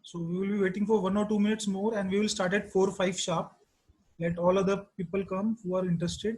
So we will be waiting for 1 or 2 minutes more, and we will start at 4-5 sharp. Let all other people come who are interested.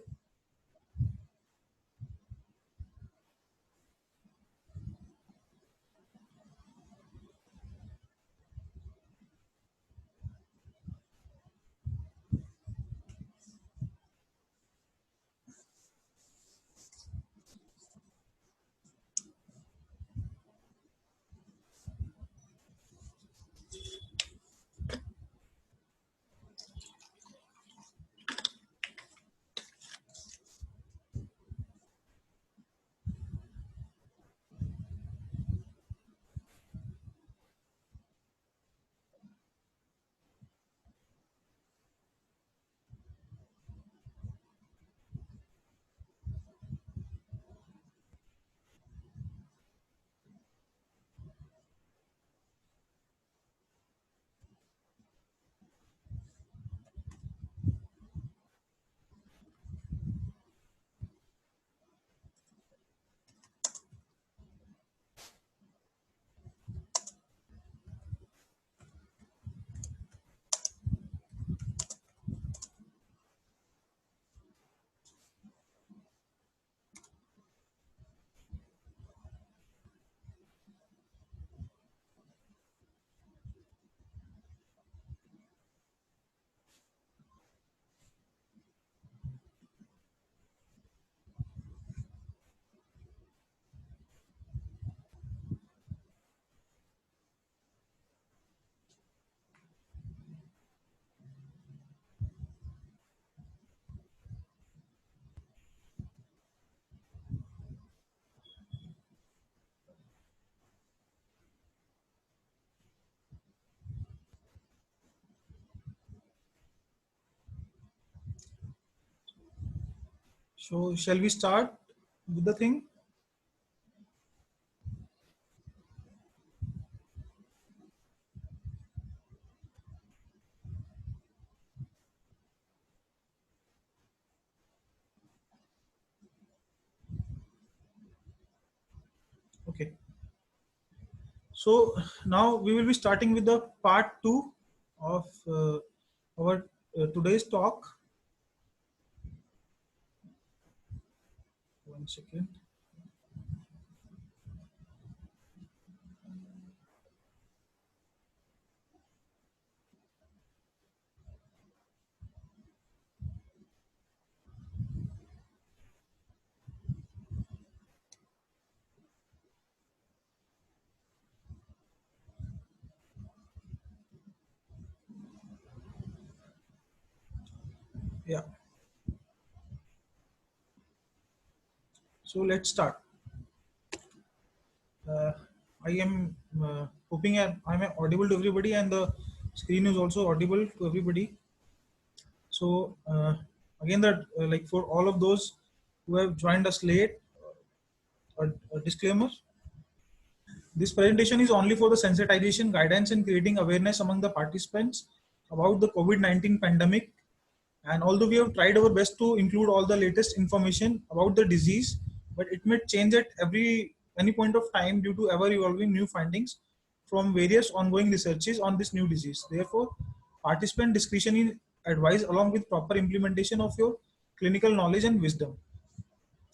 So shall we start with the thing? Okay. So now we will be starting with the part two of our today's talk. 1 second. Yeah. So let's start. Uh, I am hoping I'm audible to everybody, and the screen is also audible to everybody. So again, that like for all of those who have joined us late, a disclaimer: this presentation is only for the sensitization, guidance, and creating awareness among the participants about the COVID-19 pandemic. And although we have tried our best to include all the latest information about the disease, but it may change at any point of time due to ever evolving new findings from various ongoing researches on this new disease. Therefore, participant discretion is advised along with proper implementation of your clinical knowledge and wisdom.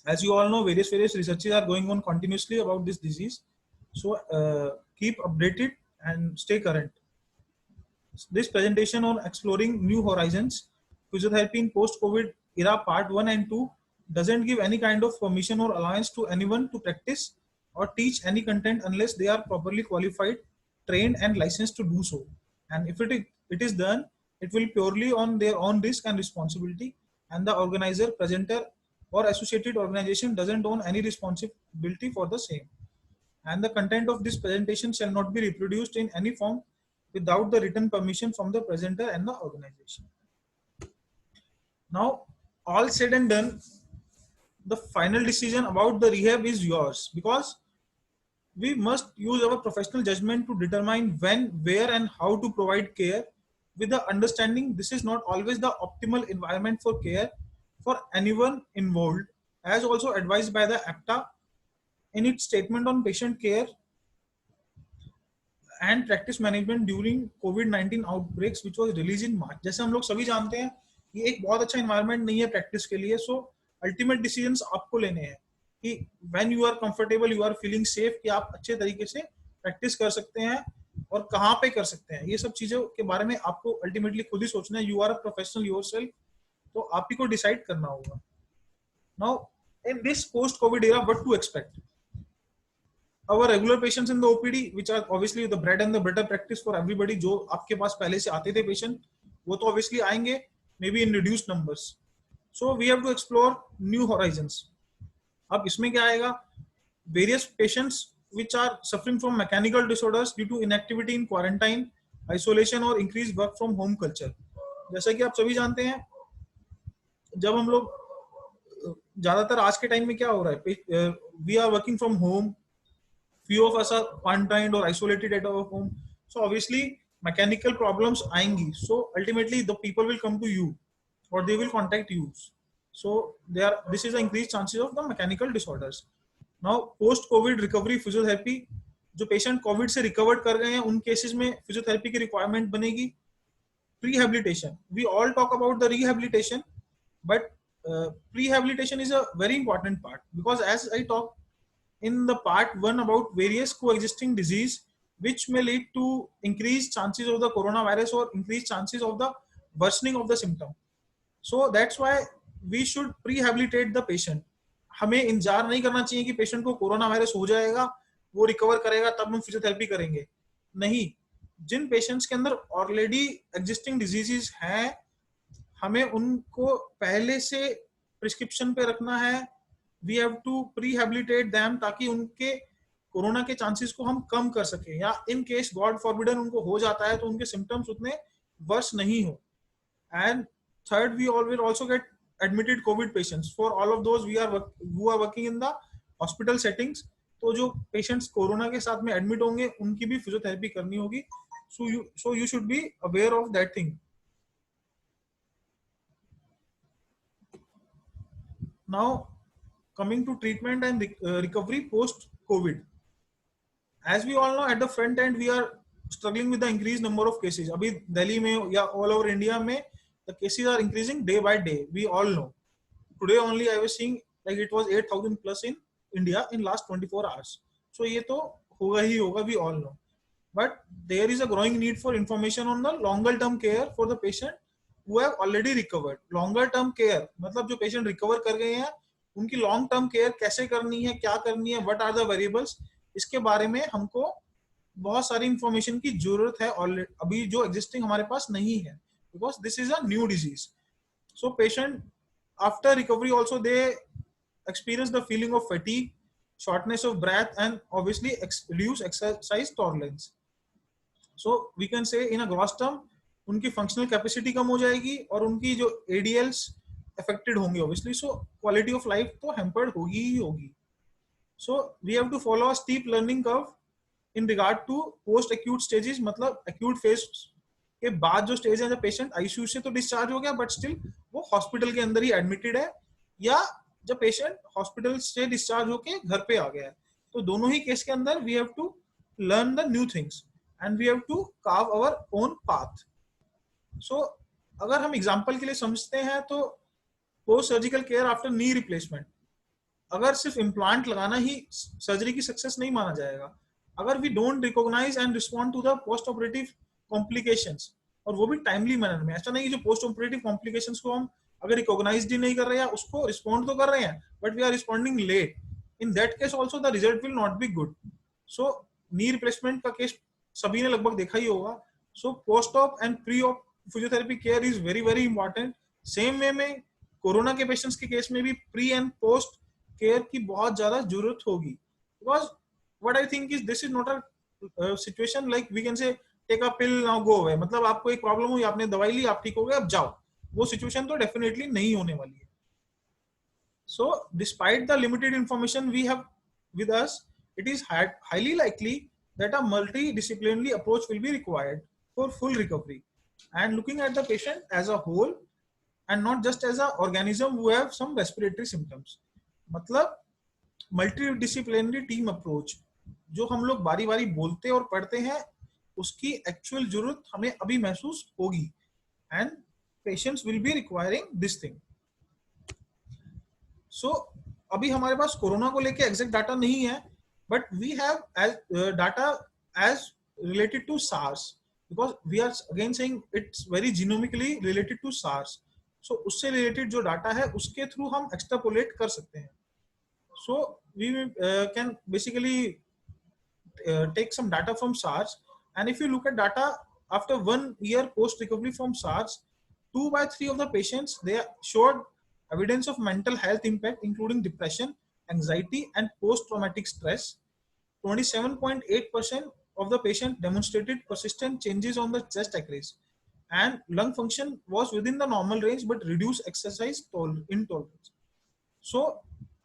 As you all know, various researches are going on continuously about this disease. So keep updated and stay current. This presentation on exploring new horizons, physiotherapy in post-COVID era part 1 and 2 doesn't give any kind of permission or allowance to anyone to practice or teach any content unless they are properly qualified, trained and licensed to do so. And if it is done, it will purely on their own risk and responsibility, and the organizer, presenter or associated organization doesn't own any responsibility for the same. And the content of this presentation shall not be reproduced in any form without the written permission from the presenter and the organization. Now, all said and done, the final decision about the rehab is yours, because we must use our professional judgment to determine when, where, and how to provide care, with the understanding this is not always the optimal environment for care for anyone involved, as also advised by the APTA in its statement on patient care and practice management during कोविड-19 outbreaks which was release in March. जैसे हम लोग सभी जानते हैं ये एक बहुत अच्छा एनवायरनमेंट नहीं है प्रैक्टिस के लिए। सो अल्टीमेट डिसीजंस आपको लेने हैं कि when you are comfortable, you are feeling safe, कि आप अच्छे तरीके से प्रैक्टिस कर सकते हैं और कहाँ पे कर सकते हैं। ये सब चीजों के बारे में आपको अल्टीमेटली खुद ही सोचना है। You are a professional yourself, तो आप ही को डिसाइड करना होगा। Now in this post covid era, what to expect? Our regular patients in the OPD, which are obviously the bread and the butter practice for everybody, जो आपके पास पहले से आते थे पेशेंट, वो तो obviously आएंगे, maybe in reduced numbers. So we have to explore new horizons. अब इसमें क्या आएगा? Various patients which are suffering from mechanical disorders due to inactivity in quarantine, isolation और increased work from home culture. जैसा कि आप सभी जानते हैं, जब हम लोग ज्यादातर आज के टाइम में क्या हो रहा है, we are working from home, few of us are quarantined or isolated at our home, so obviously mechanical problems आएंगी. So ultimately the people will come to you or they will contact you. So this is the increased chances of the mechanical disorders. Now post covid recovery physiotherapy, जो patient Covid से recovered कर गए हैं उन cases में physiotherapy की requirement बनेगी. Rehabilitation, we all talk about the rehabilitation, but rehabilitation is a very important part, because as I talked in the part 1 about various coexisting disease which may lead to increased chances of the coronavirus or increased chances of the worsening of the symptom. So that's why we should rehabilitate the patient. हमें इंतजार नहीं करना चाहिए कि patient को corona virus हो जाएगा, वो रिकवर करेगा तब हम फिजियोथेरेपी करेंगे. नहीं, जिन पेशेंट्स के अंदर ऑलरेडी एग्जिस्टिंग डिजीजेस हैं, हमें उनको पहले से प्रिस्क्रिप्शन पे रखना है. वी हैव टू प्रीहेबिलिटेट देम ताकि उनके कोरोना के चांसेस को हम कम कर सकें, या इन केस गॉड फॉरबिडन उनको हो जाता है तो उनके सिम्टम्स उतने वर्स नहीं हो. And third, we all will also get admitted covid patients. For all of those who are working in the hospital settings, तो जो पेशेंट्स कोरोना के साथ में एडमिट होंगे उनकी भी फिजियोथेरेपी करनी होगी. So you should be aware of that thing. Now coming to treatment and recovery post covid, as we all know, at the front end we are struggling with the increased number of cases. अभी दिल्ली में या all over India में the cases are increasing day by day. We all know. Today only I was seeing like it was 8,000 plus in India in last 24 hours. So ये तो होगा ही होगा, we all know. But there is a growing need for information on the longer term care for the patient who have already recovered. Longer term care मतलब जो patient recover कर गए हैं उनकी long term care कैसे करनी है, क्या करनी है, what are the variables, इसके बारे में हमको बहुत सारी इंफॉर्मेशन की जरूरत है ऑलरेडी, अभी जो एग्जिस्टिंग हमारे पास नहीं है, because this is a new disease. So patient after recovery also they experience the feeling of fatigue, shortness of breath and obviously reduce exercise tolerance. So we can say in a gross term उनकी functional capacity कम हो जाएगी और उनकी जो ADLs affected होंगे obviously. So quality of life तो hampered होगी ही होगी. So we have to follow a steep learning curve in regard to post acute stages. मतलब एक्यूट फेज के बाद जो स्टेज है जब पेशेंट आईसीयू से तो डिस्चार्ज हो गया बट स्टिल वो हॉस्पिटल के अंदर ही एडमिटेड है, या जब पेशेंट हॉस्पिटल से डिस्चार्ज होके घर पे आ गया है, तो दोनों ही केस के अंदर we have to learn the new things and we have to carve our own path. So अगर हम एग्जांपल के लिए समझते हैं तो post surgical care after knee replacement, अगर सिर्फ इम्प्लांट लगाना ही सर्जरी की सक्सेस नहीं माना जाएगा. अगर we don't recognise and respond to the post operative complications, और वो भी टाइमली मैनर में, ऐसा नहीं जो पोस्ट ऑपरेटिव कॉम्प्लिकेशंस को हम अगर रिकॉग्नाइज ही नहीं कर रहे हैं, उसको रिस्पॉन्ड तो कर रहे हैं but we are responding late, in that case also the result will not be good. So knee replacement का केस सभी ने लगभग देखा ही होगा. So post op and pre op physiotherapy care is very very important. Same way में corona के patients के केस में भी प्री एंड पोस्ट केयर की बहुत ज्यादा जरूरत होगी, because what I think is this is not a situation like we can say take a pill now go away. मतलब आपको एक प्रॉब्लम हुई, आपने दवाई ली, आप ठीक हो गए, अब जाओ. वो सिचुएशन तो डेफिनेटली नहीं होने वाली है. So despite the limited information we have with us, it is highly likely that a multidisciplinary approach will be required for full recovery and looking at the patient as a whole and not just as a organism who have some respiratory symptoms. मतलब multi disciplinary team approach जो हम लोग बारी बारी बोलते और पढ़ते हैं, उसकी एक्चुअल जरूरत हमें अभी महसूस होगी, and patients will be requiring this thing. So अभी हमारे पास कोरोना को लेके एग्जैक्ट डाटा नहीं है, but we have as data as related to SARS, because we are again saying it's very genomically related to SARS. So उससे related जो data है उसके थ्रू हम extrapolate कर सकते हैं. So we can basically take some data from SARS, and if you look at data after 1 year post recovery from SARS, 2 by 3 of the patients, they showed evidence of mental health impact including depression, anxiety and post traumatic stress. 27.8% of the patient demonstrated persistent changes on the chest x-rays, and lung function was within the normal range but reduced exercise intolerance. So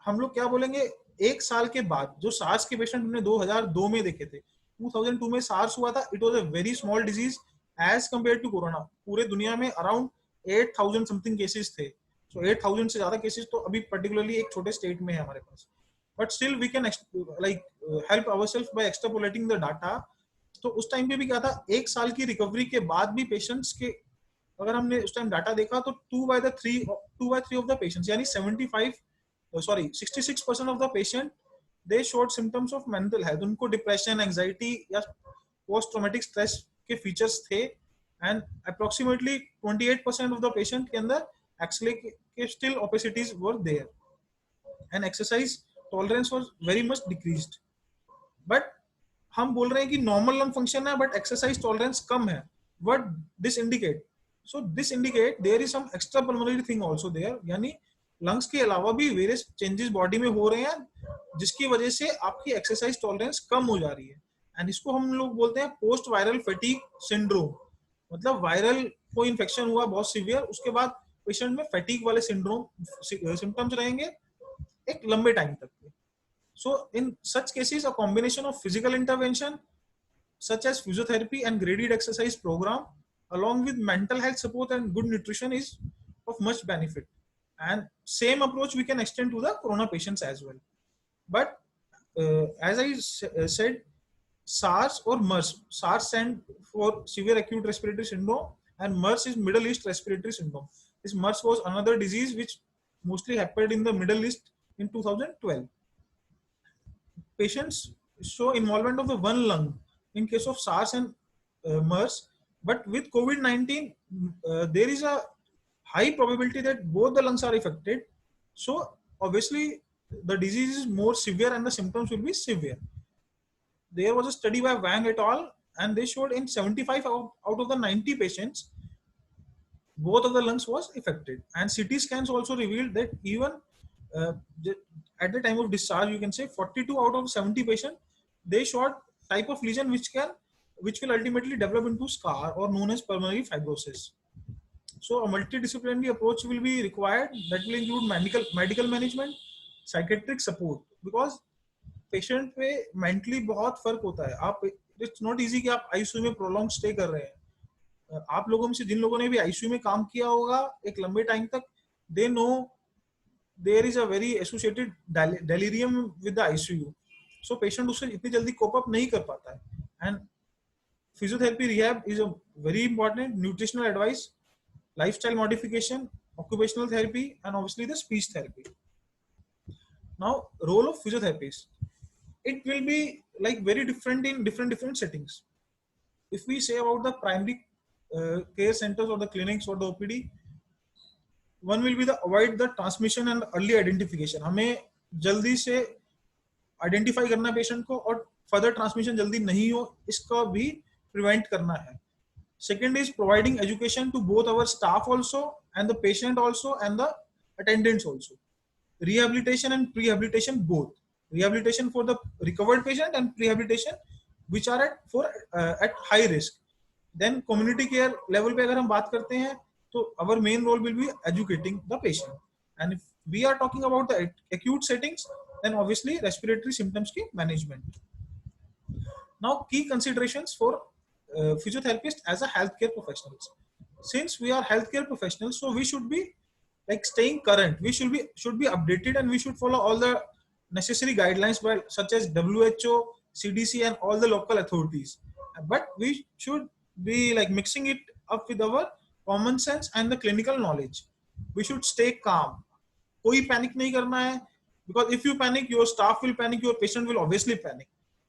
हम लोग क्या बोलेंगे, एक साल के बाद जो SARS के पेशेंट हमने 2002 में देखे थे, 2002 में सार्स हुआ था, it was a very small disease as compare to corona. पूरे दुनिया में अराउंड 8000 समथिंग केसेस थे. सो 8000 से ज्यादा केसेस तो अभी पर्टिकुलरली एक छोटे स्टेट में है हमारे पास, but still we can like help ourselves by extrapolating the data. तो उस टाइम पे भी क्या था, एक साल की रिकवरी के बाद भी पेशेंट्स के अगर हमने उस टाइम डाटा देखा तो 2/3 ऑफ द पेशेंट्स यानी 66% of the patient, they showed symptoms of mental health. उनको डिप्रेशन, एंजाइटी या पोस्ट ट्रॉमेटिक स्ट्रेस के फीचर्स थे, and approximately 28% of the patient के अंदर एक्चुअली के still opacities were there, and exercise tolerance was very much decreased. But हम बोल रहे हैं कि नॉर्मल लंग फंक्शन है बट एक्सरसाइज टॉलरेंस कम है. What this indicate? So this indicate there is some extra pulmonary thing also there, यानी lungs के अलावा भी वेरियस चेंजेस बॉडी में हो रहे हैं जिसकी वजह से आपकी एक्सरसाइज टॉलरेंस कम हो जा रही है, एंड इसको हम लोग बोलते हैं पोस्ट वायरल फैटीग सिंड्रोम. मतलब वायरल कोई इन्फेक्शन हुआ बहुत सीवियर, उसके बाद पेशेंट में फैटीग वाले सिंड्रोम सिम्टम्स रहेंगे एक लंबे टाइम तक के. So in such cases, a combination of physical intervention such as physiotherapy and graded exercise program along with mental health support and good nutrition is of much benefit. And same approach we can extend to the corona patients as well. But as I said, SARS or MERS, SARS stand for severe acute respiratory syndrome and MERS is Middle East respiratory syndrome. This MERS was another disease which mostly happened in the Middle East in 2012. Patients show involvement of the one lung in case of SARS and MERS, but with COVID-19, there is a high probability that both the lungs are affected. So obviously, the disease is more severe and the symptoms will be severe. There was a study by Wang et al., and they showed in 75 out of the 90 patients, both of the lungs was affected. And CT scans also revealed that even at the time of discharge, you can say 42 out of 70 patients, they showed type of lesion which will ultimately develop into scar or known as pulmonary fibrosis. So a multidisciplinary approach will be required that will include medical management, psychiatric support, because patient पे mentally बहुत फर्क होता है. आप it's not easy कि आप ICU में prolonged stay कर रहे हैं. आप लोगों में से जिन लोगों ने भी ICU में काम किया होगा एक लंबे टाइम तक, they know there is a very associated delirium with the ICU. So patient उससे इतनी जल्दी cope up नहीं कर पाता है. And physiotherapy rehab is a very important, nutritional advice, lifestyle modification, occupational therapy, and obviously the speech therapy. Now, role of physiotherapists, it will be like very different in different settings. If we say about the primary care centers or the clinics or the OPD, one will be the avoid the transmission and early identification. हमें जल्दी से identify करना patient को और further transmission जल्दी नहीं हो, इसका भी prevent करना है. Second is providing education to both our staff also and the patient also and the attendants also. Rehabilitation and prehabilitation both. Rehabilitation for the recovered patient and prehabilitation which are at high risk. Then community care level पे अगर हम बात करते हैं तो our main role will be educating the patient. And if we are talking about the acute settings, then obviously respiratory symptoms की management. Now key considerations for physiotherapists as a healthcare professionals. Since we are healthcare professionals, so we should be like staying current. We should be updated, and we should follow all the necessary guidelines by such as WHO, CDC, and all the local authorities. but we should be like mixing it up with our common sense and the clinical knowledge. We should stay calm. कोई panic नहीं करना है, because if you panic your staff will panic, your patient will obviously panic.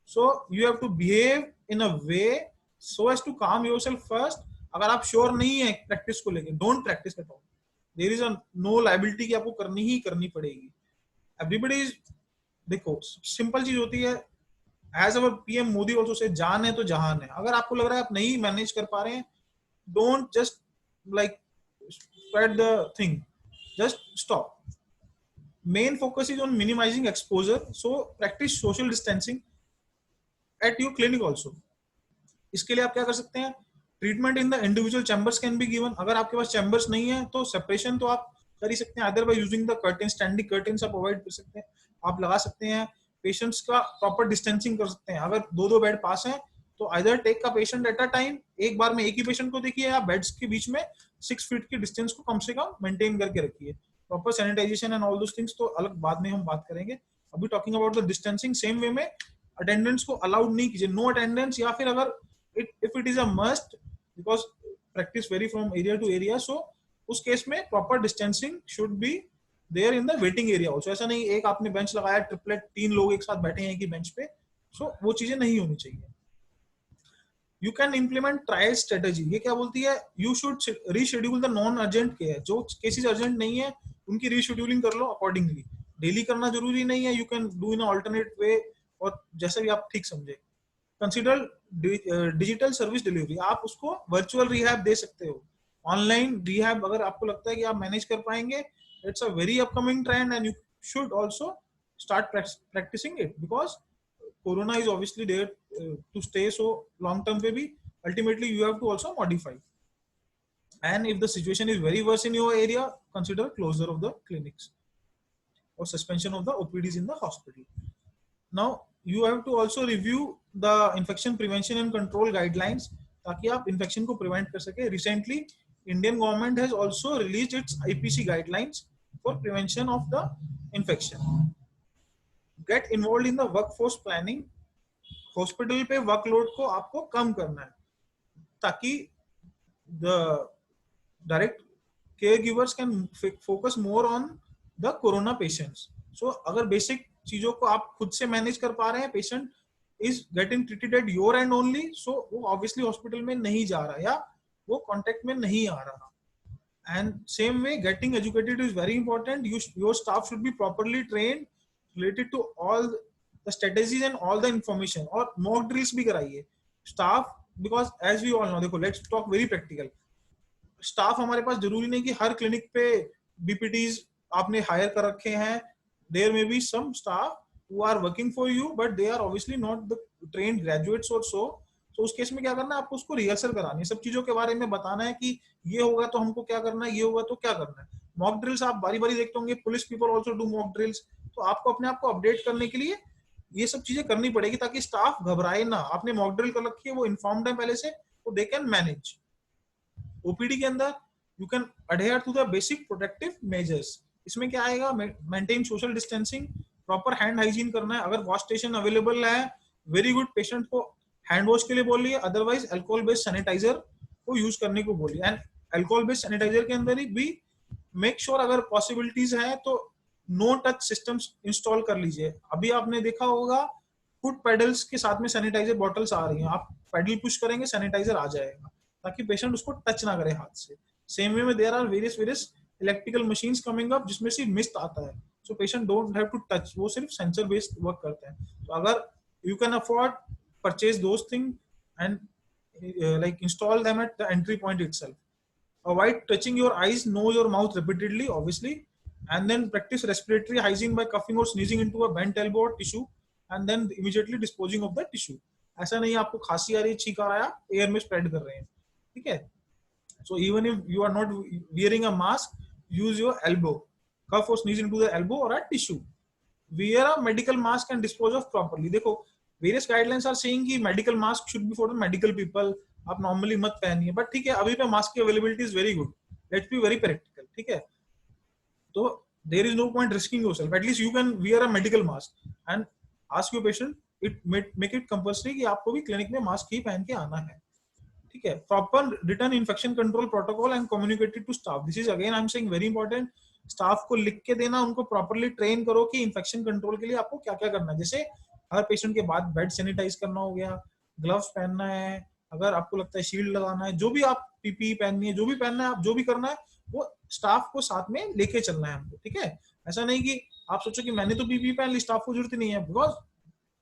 So you have to behave in a way so as to calm yourself first. अगर आप sure नहीं है practice को लेके, don't practice at all. There is a no liability कि आपको करनी ही करनी पड़ेगी. एवरीबडी इज, देखो सिंपल चीज होती है, as our PM Modi also say, जान है तो जहान है. अगर आपको लग रहा है आप नहीं मैनेज कर पा रहे हैं, don't just like spread the thing, just stop. Main focus is on minimising exposure, so practice social distancing at your clinic also. इसके लिए आप क्या कर सकते हैं, treatment in the individual chambers can be given. अगर आपके पास चैम्बर्स नहीं है तो सेपरेशन तो आप कर ही सकते हैं, other by using the curtain, standing curtains आप अवॉइड कर सकते हैं, आप लगा सकते हैं. पेशेंट्स का प्रॉपर डिस्टेंसिंग कर सकते हैं. अगर दो दो बेड पास हैं तो आइदर टेक का पेशेंट एट अ टाइम, एक बार में एक ही पेशेंट को देखिए, या बेड्स के बीच में 6 फीट की डिस्टेंस को कम से कम मेंटेन करके रखिए. Proper sanitisation and all those things तो अलग बाद में हम बात करेंगे. अभी talking about the distancing, same way में अटेंडेंट्स को अलाउड नहीं कीजिए, नो अटेंडेंस, या फिर अगर if it is a must because practice vary from area to area, so उस केस में proper distancing should be there in the waiting area also. ऐसा नहीं एक आपने बेंच लगाया ट्रिपलेट 3 लोग एक साथ बैठे हैं एक ही बेंच पे, so वो चीजें नहीं होनी चाहिए. You can implement trial strategy. ये क्या बोलती है, you should reschedule the non urgent care. जो केसेस अर्जेंट नहीं है उनकी रीशेड्यूलिंग कर लो अकॉर्डिंगली. डेली करना जरूरी नहीं है, you can do in alternate वे, और जैसे भी आप ठीक समझे. कंसिडर डिजिटल सर्विस डिलीवरी, आप उसको वर्चुअल रिहैब दे सकते हो, ऑनलाइन रिहैब अगर आपको लगता है कि आप मैनेज कर पाएंगे. It's a very upcoming trend and you should also start practising it, because corona is obviously there to stay. So long term पे भी ultimately you have to also modify. And if the situation is very worse in your area, consider closure of the clinics or suspension of the OPDs in the hospital. Now you have to also review the infection prevention and control guidelines ताकि आप infection को prevent कर सके. Recently Indian government has also released its IPC guidelines for prevention of the infection. Get involved in the workforce planning. Hospital पे workload को आपको कम करना है ताकि the direct caregivers can focus more on the corona patients. So अगर basic चीजों को आप खुद से मैनेज कर पा रहे हैं, patient is getting treated at your end only, so वो ऑब्वियसली हॉस्पिटल में नहीं जा रहा या वो कॉन्टेक्ट में नहीं आ रहा. And same way getting educated is very important. Your staff should be properly trained related to all the strategies and all the information, और मॉक ड्रिल्स भी कराइए staff, because as we all know, देखो let's talk very practical. Staff हमारे पास जरूरी नहीं कि हर clinic पे बीपीटीज आपने हायर कर रखे हैं. There may be some staff who are working for you but they are obviously not the trained graduates और सो उस केस में क्या करना है, आपको उसको रिहर्सल करानी है, सब चीजों के बारे में बताना है कि ये होगा तो हमको क्या करना है, ये होगा तो क्या करना है. मॉक ड्रिल्स आप बारी बारी देखते होंगे, police people also do mock drills. तो आपको अपने आप को अपडेट करने के लिए ये सब चीजें करनी पड़ेगी ताकि स्टाफ घबराए ना. आपने मॉक ड्रिल कर रखी है, वो इन्फॉर्म्ड है पहले से, तो दे कैन मैनेज. ओपीडी के अंदर you can adhere to the basic protective measures. इसमें क्या आएगा, maintain social distancing, proper hand hygiene करना है. अगर वॉश स्टेशन अवेलेबल है, वेरी गुड, पेशेंट को हैंड वॉश के लिए बोलिए, अदरवाइज अल्कोहल बेस्ड सैनिटाइजर को यूज करने को बोलिए. एंड अल्कोहल बेस्ड सैनिटाइजर के अंदर ही भी मेक श्योर अगर पॉसिबिलिटीज है तो नो टच सिस्टम्स इंस्टॉल कर लीजिए. अभी आपने देखा होगा फुट पेडल्स के साथ में सैनिटाइजर बॉटल्स आ रही हैं, आप पेडल पुश करेंगे सैनिटाइजर आ जाएगा ताकि पेशेंट उसको टच ना करे हाथ से. सेम वे में there are various electrical machines coming up जिसमें से मिस्ट आता है, so patient don't have to touch, वो सिर्फ सेंसर बेस्ड वर्क करते हैं. तो अगर you can afford, purchase those thing and like install them at the entry point itself. Avoid touching your eyes, nose or mouth repeatedly, obviously, and then practice respiratory hygiene by coughing or sneezing into a bent elbow or tissue and then immediately disposing of the tissue. ऐसा नहीं आपको खांसी आ रही है, छींक आ रहा है, आप एयर में स्प्रेड कर रहे हैं, ठीक है. So even if you are not wearing a mask, use your elbow, cough or sneeze into the elbow or a tissue. Wear a medical mask and dispose of properly. देखो various guidelines are saying कि medical mask should be for the medical people, आप normally मत पहनिए, but ठीक है अभी पे mask की availability is very good. Let's be very practical, ठीक है. तो there is no point risking yourself. At least you can wear a medical mask and ask your patient it make it compulsory कि आपको भी clinic में mask ही पहन के आना है, ठीक है। Proper written infection control protocol and communicated to staff, this is again I am saying very important. Staff को लिख के देना, उनको प्रॉपरली ट्रेन करो कि इन्फेक्शन कंट्रोल के लिए आपको क्या क्या करना है। जैसे हर पेशेंट के बाद बेड सैनिटाइज करना हो गया, ग्लव्स पहनना है, अगर आपको लगता है शील्ड लगाना है, जो भी आप पीपीई पहननी है, जो भी पहनना है, आप जो भी करना है वो स्टाफ को साथ में लेके चलना है हमको, ठीक है। ऐसा नहीं कि आप सोचो कि मैंने तो पीपीई पहन ली, स्टाफ को जरूरत ही नहीं है, बिकॉज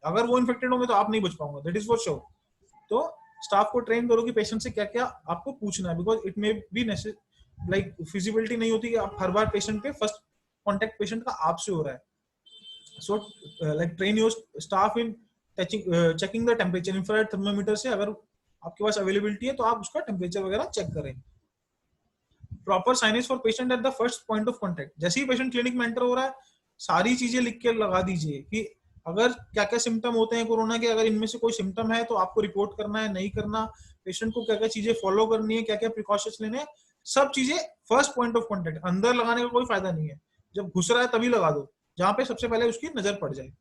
अगर वो इन्फेक्टेड होंगे तो आप नहीं बच पाऊंगा, दैट इज फॉर श्योर। तो स्टाफ को ट्रेन करो कि पेशेंट से क्या क्या आपको पूछना है, because it may be like feasibility नहीं होती कि आप हर बार पेशेंट पे फर्स्ट कॉन्टेक्ट पेशेंट का आपसे हो रहा है। So like train your staff in checking the temperature, infrared thermometer से अगर आपके पास अवेलेबिलिटी है तो आप उसका टेम्परेचर वगैरह चेक करें। Proper signage for patient at the first point of contact, जैसे ही पेशेंट क्लिनिक में एंटर हो रहा है सारी चीजें लिख के लगा दीजिए कि अगर क्या क्या सिम्टम होते हैं कोरोना के, अगर इनमें से कोई सिम्टम है तो आपको रिपोर्ट करना है, नहीं करना, पेशेंट को क्या क्या चीजें फॉलो करनी है, क्या क्या प्रिकॉशंस लेने हैं, सब चीजें फर्स्ट पॉइंट ऑफ कॉन्टेक्ट। अंदर लगाने का कोई फायदा नहीं है, जब घुस रहा है तभी लगा दो, जहां पे सबसे पहले उसकी नजर पड़ जाए।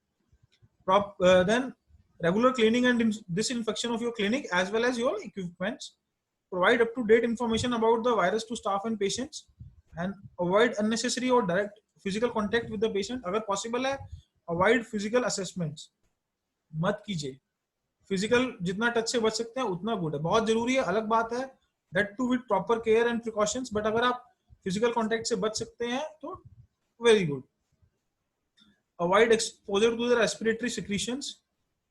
Then regular cleaning and disinfection of your clinic as well as your equipments. Provide up-to-date information about the virus to staff and patients, and avoid unnecessary or direct physical contact with the patient. अगर possible है avoid physical assessments, मत कीजिए। Physical जितना touch से बच सकते हैं उतना गुड है, बहुत जरूरी है, अलग बात है, that too with proper care and precautions, but अगर आप फिजिकल कॉन्टेक्ट से बच सकते हैं तो very good. Avoid exposure to the respiratory secretions.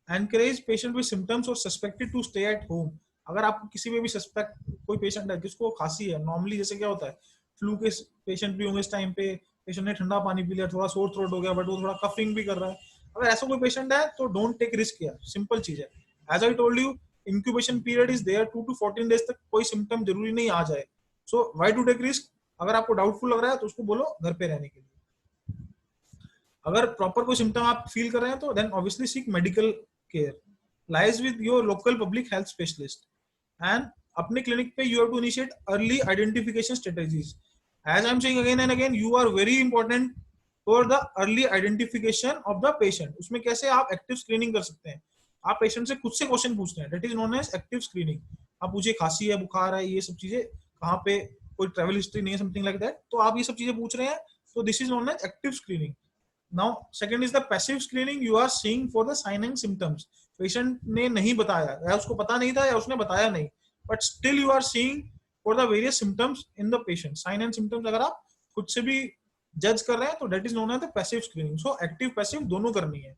Encourage patient with symptoms or suspected to stay at home. अगर आपको किसी में भी सस्पेक्ट कोई पेशेंट है जिसको खांसी है, नॉर्मली जैसे क्या होता है फ्लू के पेशेंट भी होंगे इस टाइम पे, पेशेंट ने ठंडा पानी पी लिया, थोड़ा सोर थ्रोट हो गया, बट वो थोड़ा कफिंग भी कर रहा है, अगर ऐसा कोई पेशेंट है तो डोंट टेक रिस्क यार, सिंपल चीज है। As I told you, incubation period is there 2 to 14 days तक कोई सिम्टम जरूरी नहीं आ जाए, so why to take risk. अगर आपको डाउटफुल लग रहा है तो उसको बोलो घर पे रहने के लिए। अगर प्रॉपर कोई सिम्टम आप फील कर रहे हैं तो then obviously seek medical care, liaise with your local public health specialist, and अपने क्लिनिक पे you have to initiate early identification strategies. As I am saying again and again, you are very important for the early identification of the patient. उसमें कैसे आप active screening कर सकते हैं, आप patient से खुद से क्वेश्चन पूछते हैं, that is known as active screening. आप पूछिए खांसी है, बुखार है, ये सब चीजें, कहाँ पे कोई ट्रेवल हिस्ट्री नहीं है, समथिंग लाइक दैट, तो आप ये सब चीजें पूछ रहे हैं, तो this is known as active screening. Now, second is the passive screening. You are seeing for the sign and symptoms. Patient ने नहीं बताया, या उसको पता नहीं था, या उसने बताया नहीं, but still you are seeing for the various symptoms in the patient. Sign and symptoms अगर आप खुद से भी जज कर रहे हैं तो that is known as the passive screening. So active passive दोनों करनी है,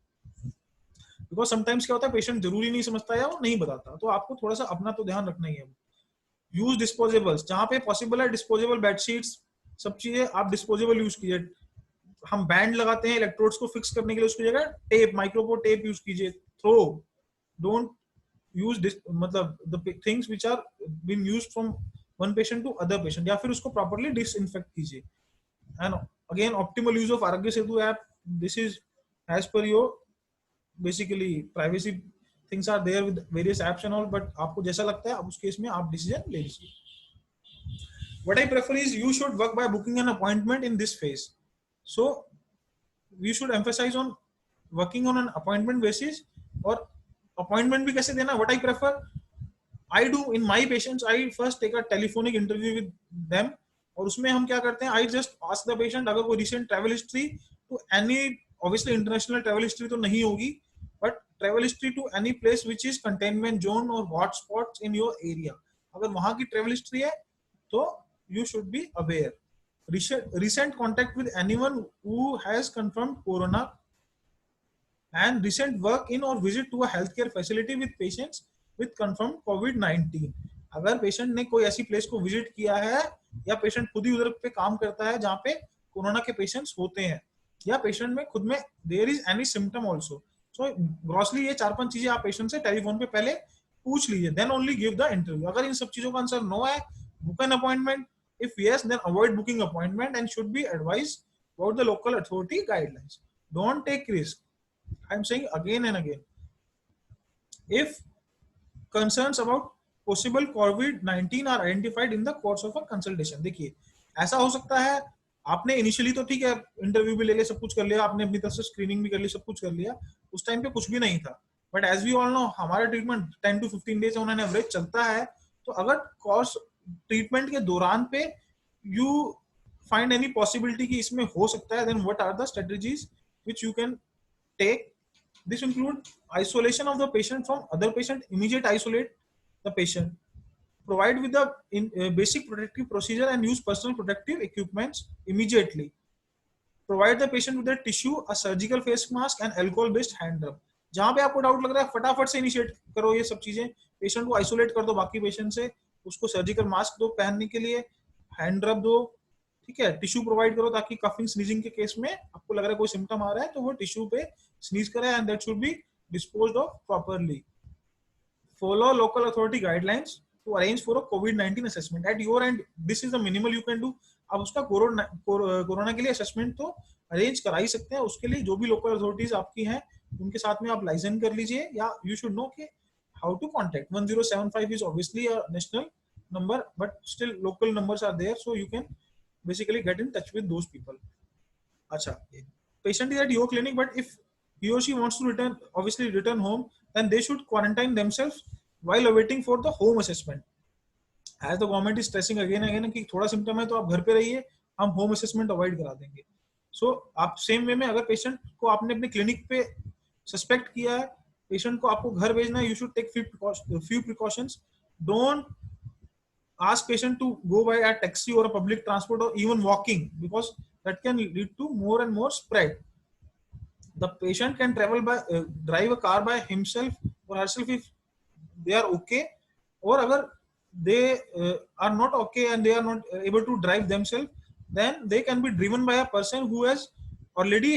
because sometimes क्या होता है पेशेंट जरूरी नहीं समझता है या वो नहीं बताता, तो आपको थोड़ा सा अपना तो ध्यान रखना ही है। यूज डिस्पोजेबल्स, जहाँ पे पॉसिबल है डिस्पोजेबल बेडशीट्स, सब चीजें आप डिस्पोजेबल यूज कीजिए। हम बैंड लगाते हैं इलेक्ट्रोड्स को फिक्स करने के लिए, उसकी जगह टेप, माइक्रोपोर टेप यूज कीजिए। थ्रो, डोंट यूज मतलब the things which are been used from one patient to other patient, या फिर उसको प्रॉपर्ली डिसइंफेक्ट कीजिए। And again optimal use of Aarogya Setu app, this is as per your basically privacy things are there with various apps and all, but आपको जैसा लगता है आप उस केस में आप डिसीजन ले लीजिए। What I prefer is you should work by booking an appointment in this phase. So we should emphasize on working on an appointment basis. और appointment भी कैसे देना, what I prefer, I do in my patients, I first take a telephonic interview with them, और उसमें हम क्या करते हैं, I just ask the patient अगर कोई recent travel history to any, obviously international travel history तो नहीं होगी, but travel history to any place which is containment zone or hot spots in your area, अगर वहां की travel history है तो you should be aware. Recent contact with anyone who has confirmed corona, and recent work in or visit to a healthcare facility with patients with confirmed COVID-19. अगर patient ने कोई ऐसी place को visit किया है, या पेशेंट खुद ही उधर पे काम करता है जहाँ पे कोरोना के पेशेंट्स होते हैं, या पेशेंट में खुद में there is any symptom also, so grossly ये 4-5 चीजें आप पेशेंट से टेलीफोन पे पहले पूछ लीजिए, then only give the interview. अगर इन सब चीजों का आंसर नो है, book an appointment. If yes, then avoid booking appointment and should be advised about the local authority guidelines. Don't take risk. I'm saying again and again. If concerns about possible COVID-19 are identified in the course of a consultation, देखिए ऐसा हो सकता है आपने initially तो ठीक है interview भी ले लिया, सब कुछ कर लिया, आपने अपनी तरफ से स्क्रीनिंग भी कर ली, सब कुछ कर लिया, उस टाइम पे कुछ भी नहीं था, but as we all know हमारा treatment 10 to 15 days on an average चलता है. तो अगर कॉज ट्रीटमेंट के दौरान पे यू फाइंड एनी पॉसिबिलिटी कि इसमें हो सकता है, then what are the strategies which you can take. This include isolation of the patient from other patient, immediate isolate the patient, provide with the basic protective procedure and use personal protective equipments immediately, provide the patient with a tissue, a surgical face mask and alcohol based hand rub. जहां पे आपको doubt लग रहा है फटाफट से initiate करो ये सब चीजें, पेशेंट को आइसोलेट कर दो बाकी पेशेंट से, उसको सर्जिकल मास्क दो पहनने के लिए, हैंड रब दो, ठीक है, टिश्यू प्रोवाइड करो ताकि कफिंग स्नीजिंग के केस में आपको लग रहा है कोई सिम्टम आ रहा है तो वो टिश्यू पे स्नीज करे and that should be disposed of properly. Follow local authority guidelines to arrange for a COVID-19 assessment at your end. This is the minimal you can do. आप उसका कोरोना के लिए असेसमेंट तो arrange करा ही सकते हैं. उसके लिए जो भी लोकल अथॉरिटीज आपकी हैं उनके साथ में आप लाइजन कर लीजिए, या यू शुड नो कि how to contact. 1075 is obviously a national number, but still local numbers are there, so you can basically get in touch with those people. अच्छा, patient is at your clinic, but if he or she wants to return home, then they should quarantine themselves while awaiting for the home assessment. As the government is stressing again and again कि थोड़ा symptom है तो आप घर पे रहिए, हम home assessment avoid करा देंगे. सो आप सेम वे में अगर पेशेंट को आपने अपने क्लिनिक पे सस्पेक्ट किया है, पेशेंट को आपको घर भेजना है, you should take few precautions. Don't ask patient to go by a taxi or a public transport or even walking, because that can lead to more and more spread. The patient can travel by drive a car by himself or herself if they are okay, or agar they are not okay and they are not able to drive themselves, then they can be driven by a person who has already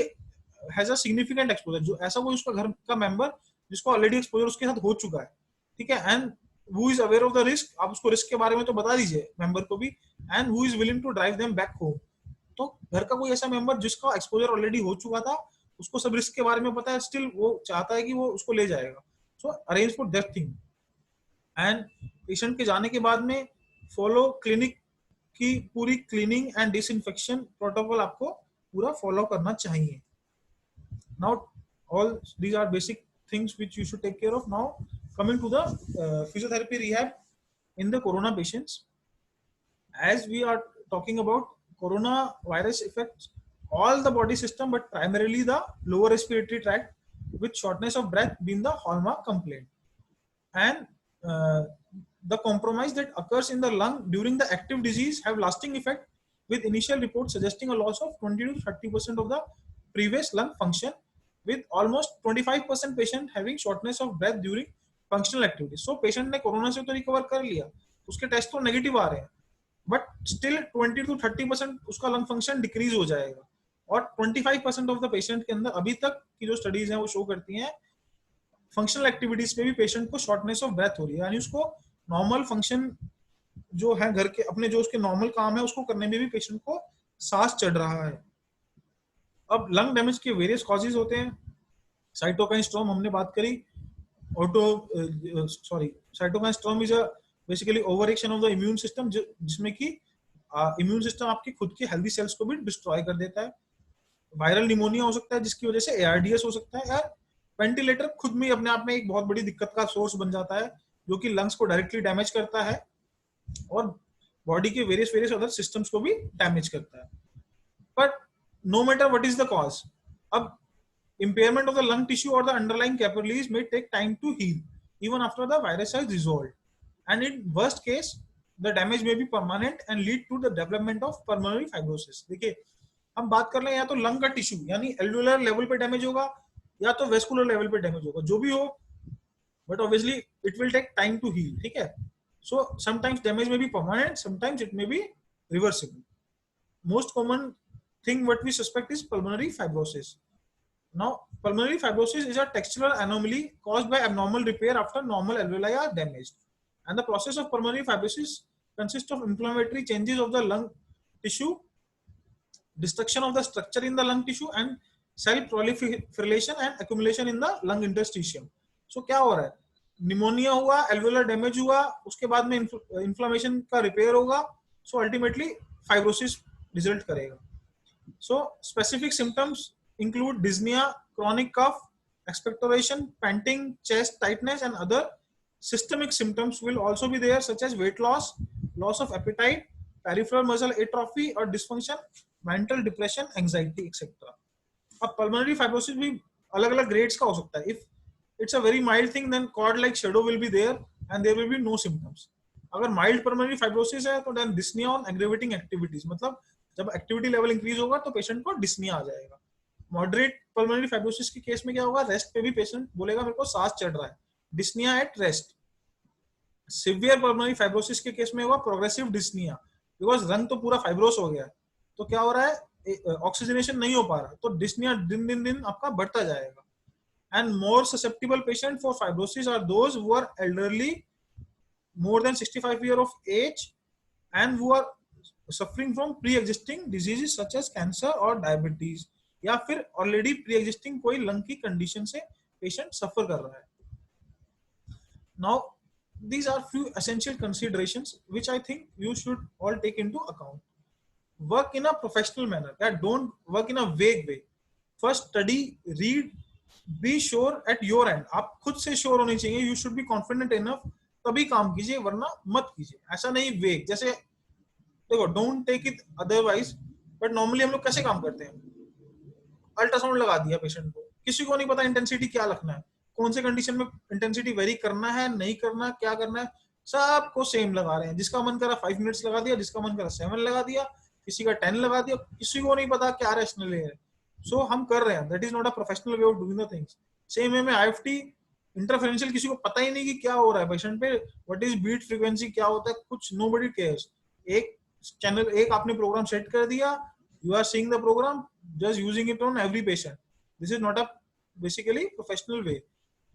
has a significant exposure. जो ऐसा कोई उसका घर का member जिसको already exposure उसके साथ हो चुका है, ठीक है, and who is aware of the risk, आप उसको रिस्क के बारे में तो बता दीजिए मेंबर को भी, and who is willing to drive them back home. तो घर का कोई ऐसा मेंबर जिसका एक्सपोजर ऑलरेडी हो चुका था, उसको सब रिस्क के बारे में पता है, स्टिल वो चाहता है कि वो उसको ले जाएगा. सो arrange for that thing. And patient के जाने के बाद में फॉलो क्लिनिक की पूरी क्लीनिंग एंड डिसइंफेक्शन प्रोटोकॉल आपको पूरा फॉलो करना चाहिए. Now all these are basic things which you should take care of. Now coming to the physiotherapy rehab in the corona patients, as we are talking about, coronavirus affects all the body system but primarily the lower respiratory tract, with shortness of breath being the hallmark complaint, and the compromise that occurs in the lung during the active disease have lasting effect, with initial reports suggesting a loss of 20 to 30% of the previous lung function, with almost 25% patient having shortness of breath during functional activities. So patient ने corona से तो recover कर लिया, उसके test तो negative आ रहे हैं, but still 20 to 30% उसका लंग फंक्शन डिक्रीज हो जाएगा. और 25% ऑफ द पेशेंट के अंदर अभी तक की जो स्टडीज हैं वो शो करती हैं फंक्शनल एक्टिविटीज पे भी पेशेंट को शॉर्टनेस ऑफ ब्रेथ हो रही है, यानी उसको नॉर्मल फंक्शन जो है घर के अपने जो उसके नॉर्मल काम है उसको करने में भी पेशेंट को सांस चढ़ रहा है. अब लंग डैमेज के वेरियस कॉजेज होते हैं. साइटोकाइन स्टॉर्म हमने बात करी. Cytokine storm is basically over action of the immune system, जिसमें कि इम्यून सिस्टम आपकी खुद के हेल्दी सेल्स को भी डिस्ट्रॉय कर देता है. वायरल निमोनिया हो सकता है जिसकी वजह से एआरडीएस हो सकता है, या वेंटिलेटर खुद में अपने आप में एक बहुत बड़ी दिक्कत का सोर्स बन जाता है जो कि लंग्स को डायरेक्टली डैमेज करता है और बॉडी के वेरियस अदर सिस्टम्स को भी डैमेज करता है. But no matter what is the cause, अब impairment of the lung tissue or the underlying capillaries may take time to heal even after the virus has resolved, and in worst case the damage may be permanent and lead to the development of pulmonary fibrosis. देखिए हम बात कर रहे हैं या तो lung का tissue यानी एल्वेओलर लेवल पे डैमेज होगा या तो वेस्कुलर लेवल पे डैमेज होगा, जो भी हो, but obviously it will take time to heal, ठीक है. So sometimes damage may be permanent, sometimes it may be reversible. Most common thing what we suspect is pulmonary fibrosis. Now pulmonary fibrosis is a textural anomaly caused by abnormal repair after normal alveoli are damaged, and the process of pulmonary fibrosis consists of inflammatory changes of the lung tissue, destruction of the structure in the lung tissue, and cell proliferation and accumulation in the lung interstitium. So क्या हो रहा है, pneumonia हुआ, एल्वेओलर damage हुआ, उसके बाद में inflammation का रिपेयर होगा, सो अल्टीमेटली फाइब्रोसिस रिजल्ट करेगा. So specific symptoms include dyspnea, chronic cough, expectoration, panting, chest tightness, and other systemic symptoms will also be there, such as weight loss, loss of appetite, peripheral muscle atrophy or dysfunction, mental depression, anxiety, etc. अब pulmonary fibrosis भी अलग अलग grades का हो सकता है. If it's a very mild thing, then cord like shadow will be there and there will be no symptoms. अगर mild pulmonary fibrosis है तो then dyspnea on aggravating activities, मतलब जब एक्टिविटी लेवल इंक्रीज होगा तो पेशेंट को dyspnoea आ जाएगा. Moderate pulmonary fibrosis के केस में क्या होगा, रेस्ट पे भी पेशेंट बोलेगा मेरे को सांस चढ़ रहा है, dyspnoea at rest. Severe pulmonary fibrosis के केस में होगा प्रोग्रेसिव डिस्निया, बिकॉज रंग तो पूरा फाइब्रोस हो गया है, तो क्या हो रहा है, ऑक्सीजनेशन नहीं हो पा रहा, तो डिस्निया दिन दिन दिन आपका बढ़ता जाएगा. And more susceptible patient for fibrosis are those who are elderly, more than 65 year of age, and who are suffering from pre-existing diseases such as cancer or diabetes, या फिर already pre-existing कोई lung की condition से patient suffer कर रहा है. Now these are few essential considerations which I think you should all take into account. Work in a professional manner, that don't work in a vague way. First study, read, be sure at your end. आप खुद से sure होने चाहिए, you should be confident enough, तभी काम कीजिए, वरना मत कीजिए. ऐसा नहीं वेग, जैसे देखो don't take it otherwise, but normally हम लोग कैसे काम करते हैं, अल्ट्रासाउंड लगा दिया पेशेंट को, किसी को नहीं पता इंटेंसिटी क्या रखना है, कौन से कंडीशन में इंटेंसिटी वेरी करना है नहीं करना, क्या करना है, सबको सेम लगा रहे हैं. जिसका मन करा 5 मिनट्स लगा दिया, जिसका मन करा 7 लगा दिया, किसी का 10 लगा दिया, किसी को नहीं पता क्या रैशनल है. सो हम कर रहे हैं, that is not a professional way of doing the things. Same way में आईएफटी इंटरफेरेंशियल, किसी को पता ही नहीं कि क्या हो रहा है पेशेंट पे, व्हाट इज बीट फ्रीक्वेंसी, क्या होता है, कुछ नोबडी केयर्स. एक चैनल, एक आपने प्रोग्राम सेट कर दिया, you are seeing the programme, just using it on every patient. This is not a basically professional way.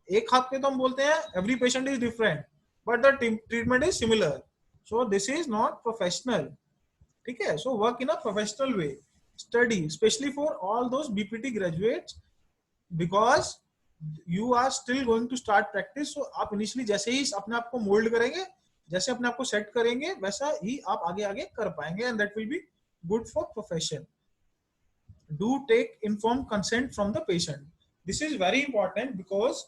एक हाथ पे तो हम बोलते हैं every patient is different but the treatment is similar, so this is not professional. ठीक है, so work in a professional way. Study specially for all those BPT graduates, because you are still going to start practice. so आप initially जैसे ही अपने आप को mould करेंगे, जैसे अपने आप को सेट करेंगे, वैसा ही आप आगे आगे कर पाएंगे, and that will be good for profession. Do take informed consent from the patient. This is very important, because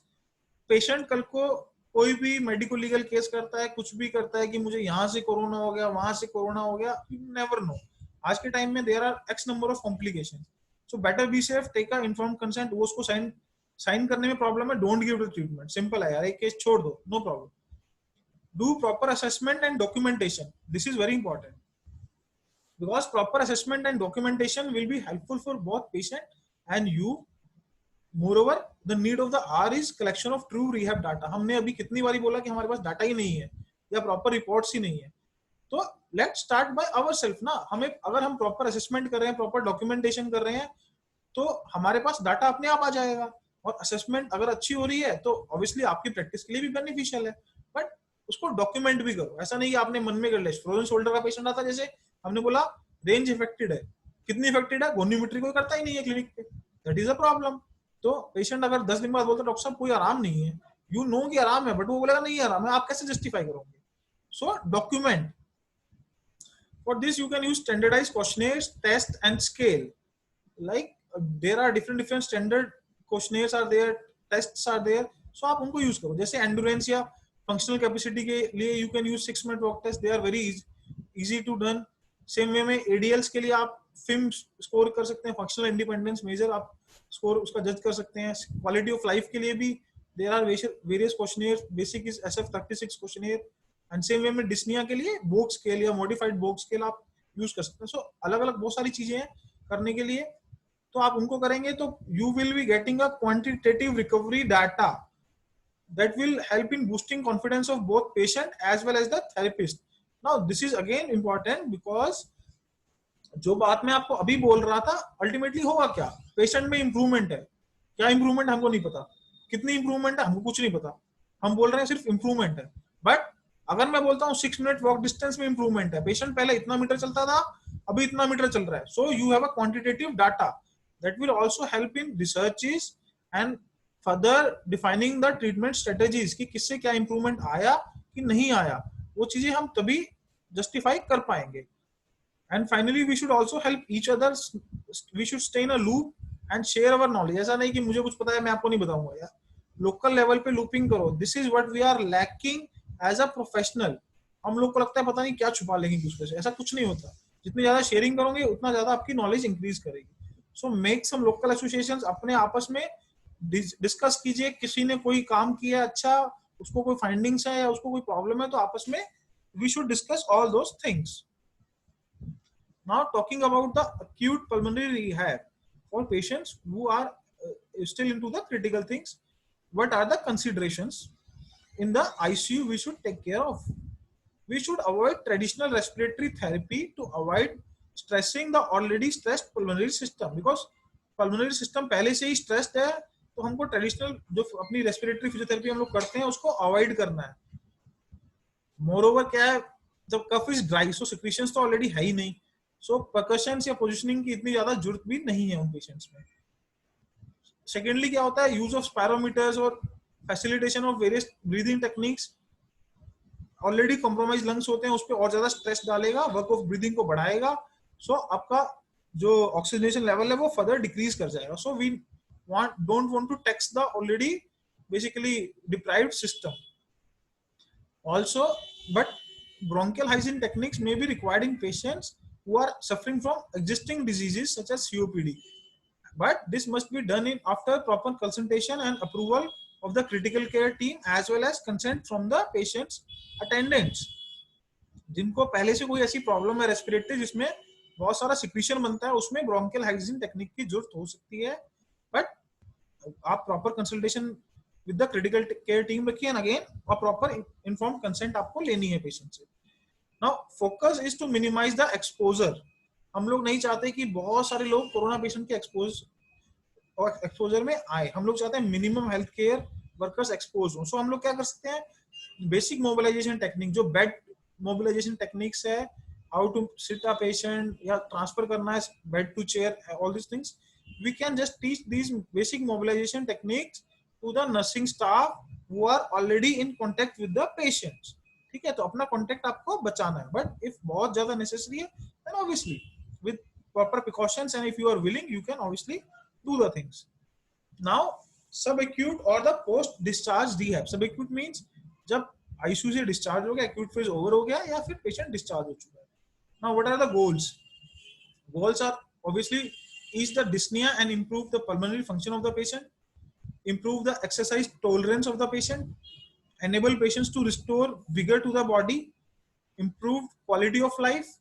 patient कल को कोई भी मेडिकल लीगल केस करता है, कुछ भी करता है कि मुझे यहाँ से कोरोना हो गया, वहां से कोरोना हो गया, यू नेवर नो. आज के टाइम में there are x number of complications, so better be safe, take a informed consent. वो उसको साइन करने में प्रॉब्लम है, don't give the treatment, simple है यार, एक केस छोड़ दो, no problem. Do proper assessment and documentation. This is very important, because proper assessment and documentation will be helpful for both patient and you. Moreover the need of the hour is collection of true rehab data. हमने अभी कितनी बारी बोला कि हमारे पास data ही नहीं है या प्रॉपर रिपोर्ट्स ही नहीं है, तो लेट्स स्टार्ट बाय आवरसेल्फ ना. हमें अगर हम प्रॉपर असेसमेंट कर रहे हैं, प्रॉपर डॉक्यूमेंटेशन कर रहे हैं, तो हमारे पास डाटा अपने आप आ जाएगा. और असेसमेंट अगर अच्छी हो रही है तो ऑब्वियसली आपकी प्रैक्टिस के लिए भी बेनिफिशियल है, बट उसको डॉक्यूमेंट भी करो. ऐसा नहीं कि आपने मन में कर लिया. फ्रोजन शोल्डर का पेशेंट आता, जैसे हमने बोला रेंज इफेक्टेड है, कितनी इफेक्टेड है, गोनियोमेट्री कोई करता ही नहीं है क्लिनिक पे, दैट इज अ प्रॉब्लम. तो पेशेंट अगर 10 दिन बाद बोलता डॉक्टर साहब कोई आराम नहीं है, यू नो कि आराम है, बट वो बोलेगा नहीं आराम है, आप कैसे जस्टिफाई करोगे. So document. For this you can use standardised questionnaires, test and scale. Like there are different standard questionnaires are there, tests are there, so आप उनको यूज करो. जैसे एंडुरेंस या फंक्शनल कैपेसिटी के लिए you can use 6 minute walk test, they are very easy to done. Same way में ADLs के लिए आप फिल्म स्कोर कर सकते हैं, फंक्शनल इंडिपेंडेंस मेजर आप स्कोर उसका जज कर सकते हैं. क्वालिटी ऑफ लाइफ के लिए भी there are various questionnaire, basic is SF36 questionnaire. And same way में डिस्निया के लिए बोग स्केल या मॉडिफाइड बोग स्केल आप यूज कर सकते हैं. सो अलग अलग बहुत सारी चीजें हैं करने के लिए, तो आप उनको करेंगे तो you will be getting a quantitative recovery data that will help in boosting confidence of both patient as well as the therapist. Now this is again important because जो बात मैं आपको अभी बोल रहा था, अल्टीमेटली होगा क्या, पेशेंट में इंप्रूवमेंट है. क्या इंप्रूवमेंट हमको नहीं पता, कितनी इंप्रूवमेंट है हमको कुछ नहीं पता, हम बोल रहे हैं सिर्फ इंप्रूवमेंट है. बट अगर मैं बोलता हूँ 6 मिनट वॉक डिस्टेंस में इंप्रूवमेंट है, पेशेंट पहले इतना मीटर चलता था, अभी इतना मीटर चल रहा है, so you have a quantitative data that will also help in researches and further defining the treatment strategies कि किससे क्या improvement आया कि नहीं आया, वो चीजें हम तभी justify कर पाएंगे. And finally we should also help each other, we should stay in a loop and share our knowledge. ऐसा नहीं कि मुझे कुछ पता है मैं आपको नहीं बताऊंगा यार, लोकल लेवल पे लूपिंग करो। This is what we are lacking as a professional. हम लोग को लगता है पता नहीं क्या छुपा लेंगे दूसरे से, ऐसा कुछ नहीं होता। जितनी ज्यादा शेयरिंग करोगे उतना ज्यादा आपकी नॉलेज इंक्रीज करेगी। So make some local associations, अपने आपस में डिस्कस कीजिए। किसी ने कोई काम किया अच्छा, उसको कोई फाइंडिंग्स है या उसको कोई प्रॉब्लम है, तो आपस में we should discuss all those things. Now talking about the acute pulmonary rehab for patients who are still into the critical things, what are the considerations in the ICU we should take care of? We should avoid traditional respiratory therapy to avoid stressing the already stressed pulmonary system, because pulmonary system पहले से ही stressed है, तो हमको traditional जो अपनी respiratory physiotherapy हम लोग करते हैं उसको अवॉइड करना है। मोर ओवर क्या है, जब कफ इज ड्राई सो सिक्रीशंस तो ऑलरेडी है ही नहीं, सो परकशंस या पोजिशनिंग की इतनी ज्यादा जरूरत भी नहीं है उन पेशेंट्स में। सेकेंडली क्या होता है, यूज ऑफ स्पायरोमीटर्स और facilitation of various breathing techniques. Already compromise lungs होते हैं, उस पर और ज्यादा स्ट्रेस डालेगा, वर्क ऑफ ब्रीदिंग को बढ़ाएगा, सो आपका जो ऑक्सीजनेशन लेवल है वो फर्दर डिक्रीज कर जाएगा। So we don't want to tax the already basically deprived system also. But bronchial hygiene techniques may be required in patients who are suffering from existing diseases such as COPD, but this must be done in after proper consultation and approval of the critical care team as well as consent from the patient's attendants. जिनको पहले से कोई ऐसी problem है respiratory जिसमें बहुत सारा secretion बनता है, उसमें ब्रोंकियल हाइजीन टेक्निक की जरूरत हो सकती है, बट आप proper consultation with the critical care team रखिए, एंड अगेन और प्रॉपर इन्फॉर्म कंसेंट आपको लेनी है पेशेंट से। Now focus is to minimise the exposure. हम लोग नहीं चाहते कि बहुत सारे लोग कोरोना पेशेंट के एक्सपोजर में आए, हम लोग चाहते हैं minimum health care workers expose हो। सो हम लोग क्या कर सकते हैं, बेसिक मोबिलाइजेशन टेक्निक, जो बेड मोबिलाइजेशन टेक्निक्स है, how to sit a patient या ट्रांसफर करना है bed to chair, all this things we can just teach these basic mobilisation techniques to the nursing staff who are already in contact with the patients. ठीक है, तो अपना contact आपको बचाना है, बट इफ बहुत ज्यादा नेसेसरी है then obviously with proper precautions and if you are willing you can obviously do the things. Now subacute or the post discharge rehab। subacute means जब आईसीयू से डिस्चार्ज हो गया, एक्यूट फेज ओवर हो गया, या फिर patient discharge हो चुका है। Now what are the goals? Goals are obviously ease the dyspnea and improve the pulmonary function of the patient, improve the exercise tolerance of the patient, enable patients to restore vigor to the body, improve quality of life,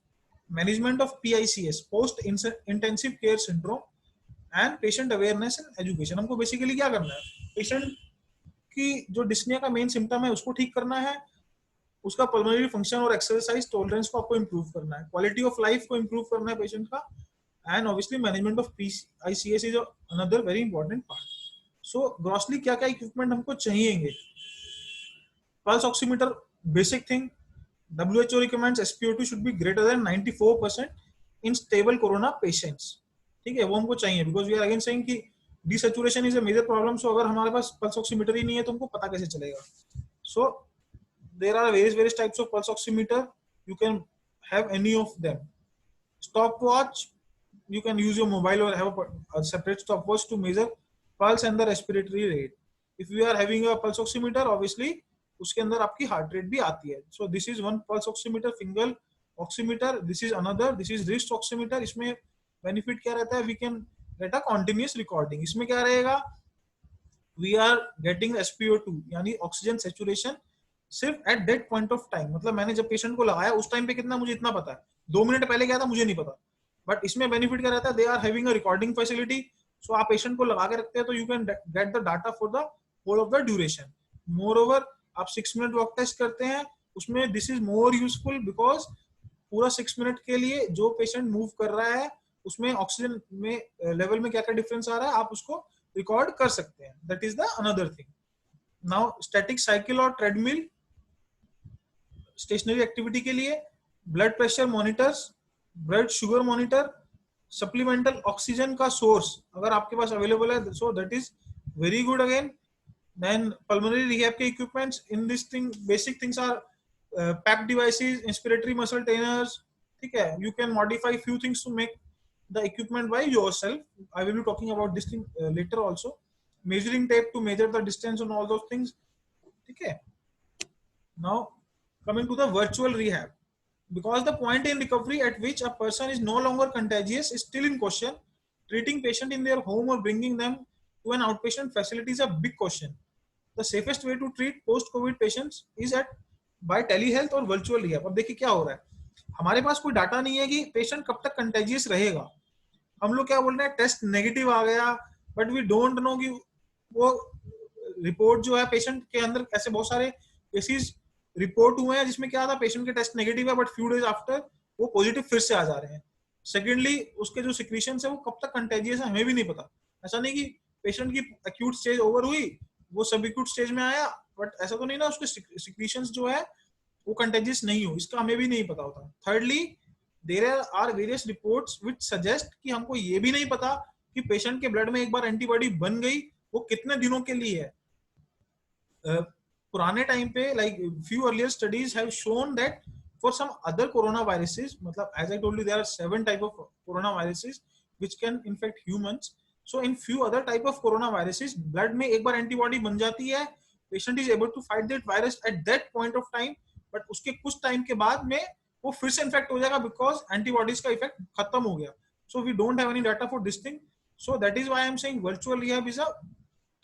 management of PICS post intensive care syndrome, and patient awareness and education. हमको basically क्या करना है, patient की जो dyspnoea का main symptom है उसको ठीक करना है, उसका पल्मोनरी फंक्शन और एक्सरसाइज टॉलरेंस को आपको इंप्रूव करना है, क्वालिटी ऑफ लाइफ को इंप्रूव करना है पेशेंट का, and obviously management of PICS is another very important part. So grossly क्या क्या इक्विपमेंट हमको चाहिएंगे? Pulse oximeter, basic thing. WHO recommends SpO2 should be greater than 94% in stable corona patients। ठीक है, वो हमको चाहिए, because we are again saying कि desaturation is a major problem. So अगर हमारे पास पल्स ऑक्सीमीटर ही नहीं है तो हमको पता कैसे चलेगा? So there are various types of pulse oximeter, you can have any of them. Stop watch, you can use your mobile or have a separate stopwatch to measure pulse and the respiratory rate. If you are having a pulse oximeter, obviously उसके अंदर आपकी heart rate भी आती है। So this is one pulse oximeter, finger oximeter, this is another, this is wrist oximeter। इसमें benefit क्या रहता है, we can get a continuous recording। इसमें क्या रहेगा, we are getting SpO2 यानी ऑक्सीजन सेचुरेशन सिर्फ eight that point of time. मतलब मैंने जब पेशेंट को लगाया उस टाइम पे कितना मुझे इतना पता है, 2 मिनट पहले क्या था मुझे नहीं पता। बट इसमें बेनिफिट क्या रहता है, they are having a recording facility. So आप पेशेंट को लगा के रखते हैं तो you can get the data for the whole of the duration. Moreover आप 6 मिनट वॉक टेस्ट करते हैं, उसमें this is more useful because पूरा 6 मिनट के लिए जो पेशेंट मूव कर रहा है उसमें ऑक्सीजन में लेवल में क्या क्या डिफरेंस आ रहा है आप उसको रिकॉर्ड कर सकते हैं। That is the another thing. Now static cycle और ट्रेडमिल स्टेशनरी एक्टिविटी के लिए, blood pressure monitors, blood sugar monitor, supplemental oxygen का सोर्स अगर आपके पास अवेलेबल है, so that is very good again. Then pulmonary rehab के equipments in this thing, basic things are pack devices, inspiratory muscle trainers. ठीक है, you can modify few things to make the equipment by yourself. I will be talking about this thing later also. Measuring tape to measure the distance and all those things. Okay. Now, coming to the virtual rehab, because the point in recovery at which a person is no longer contagious is still in question. Treating patient in their home or bringing them to an outpatient facility is a big question. The safest way to treat post COVID patients is at by telehealth और virtual rehab. अब देखिए क्या हो रहा है, हमारे पास कोई data नहीं है कि पेशेंट कब तक कंटेजियस रहेगा. हम लोग क्या बोल रहे हैं, टेस्ट नेगेटिव आ गया, बट वी डोंट नो कि वो रिपोर्ट जो है पेशेंट के अंदर ऐसे बहुत सारे केसेस रिपोर्ट हुए हैं जिसमें क्या था, पेशेंट के टेस्ट नेगेटिव है बट फ्यू डेज आफ्टर वो पॉजिटिव फिर से आ जा रहे हैं. सेकेंडली, उसके जो सिक्रीशन है वो कब तक कंटेजियस है हमें भी नहीं पता. ऐसा नहीं कि पेशेंट की एक्यूट स्टेज ओवर हुई, वो सब एक्यूट स्टेज में आया, बट ऐसा तो नहीं ना उसके सिक्रीशन जो है वो कंटेजियस नहीं हो, इसका हमें भी नहीं पता होता. Thirdly, there are various reports which suggest कि हमको ये भी नहीं पता कि पेशेंट के ब्लड में एक बार एंटीबॉडी बन गई वो कितने दिनों के लिए है. पुराने टाइम पे like few earlier studies have shown that for some other corona viruses, मतलब as I told you there are 7 type of corona viruses which can infect humans. So in few other type of corona viruses blood में एक बार antibody बन जाती है, patient is able to fight that virus at that point of time, but उसके कुछ time के बाद में वो फिर से इन्फेक्ट हो जाएगा बिकॉज एंटीबॉडीज का इफेक्ट खत्म हो गया. So we don't have any data for this thing. So that is why I am saying virtual rehab is a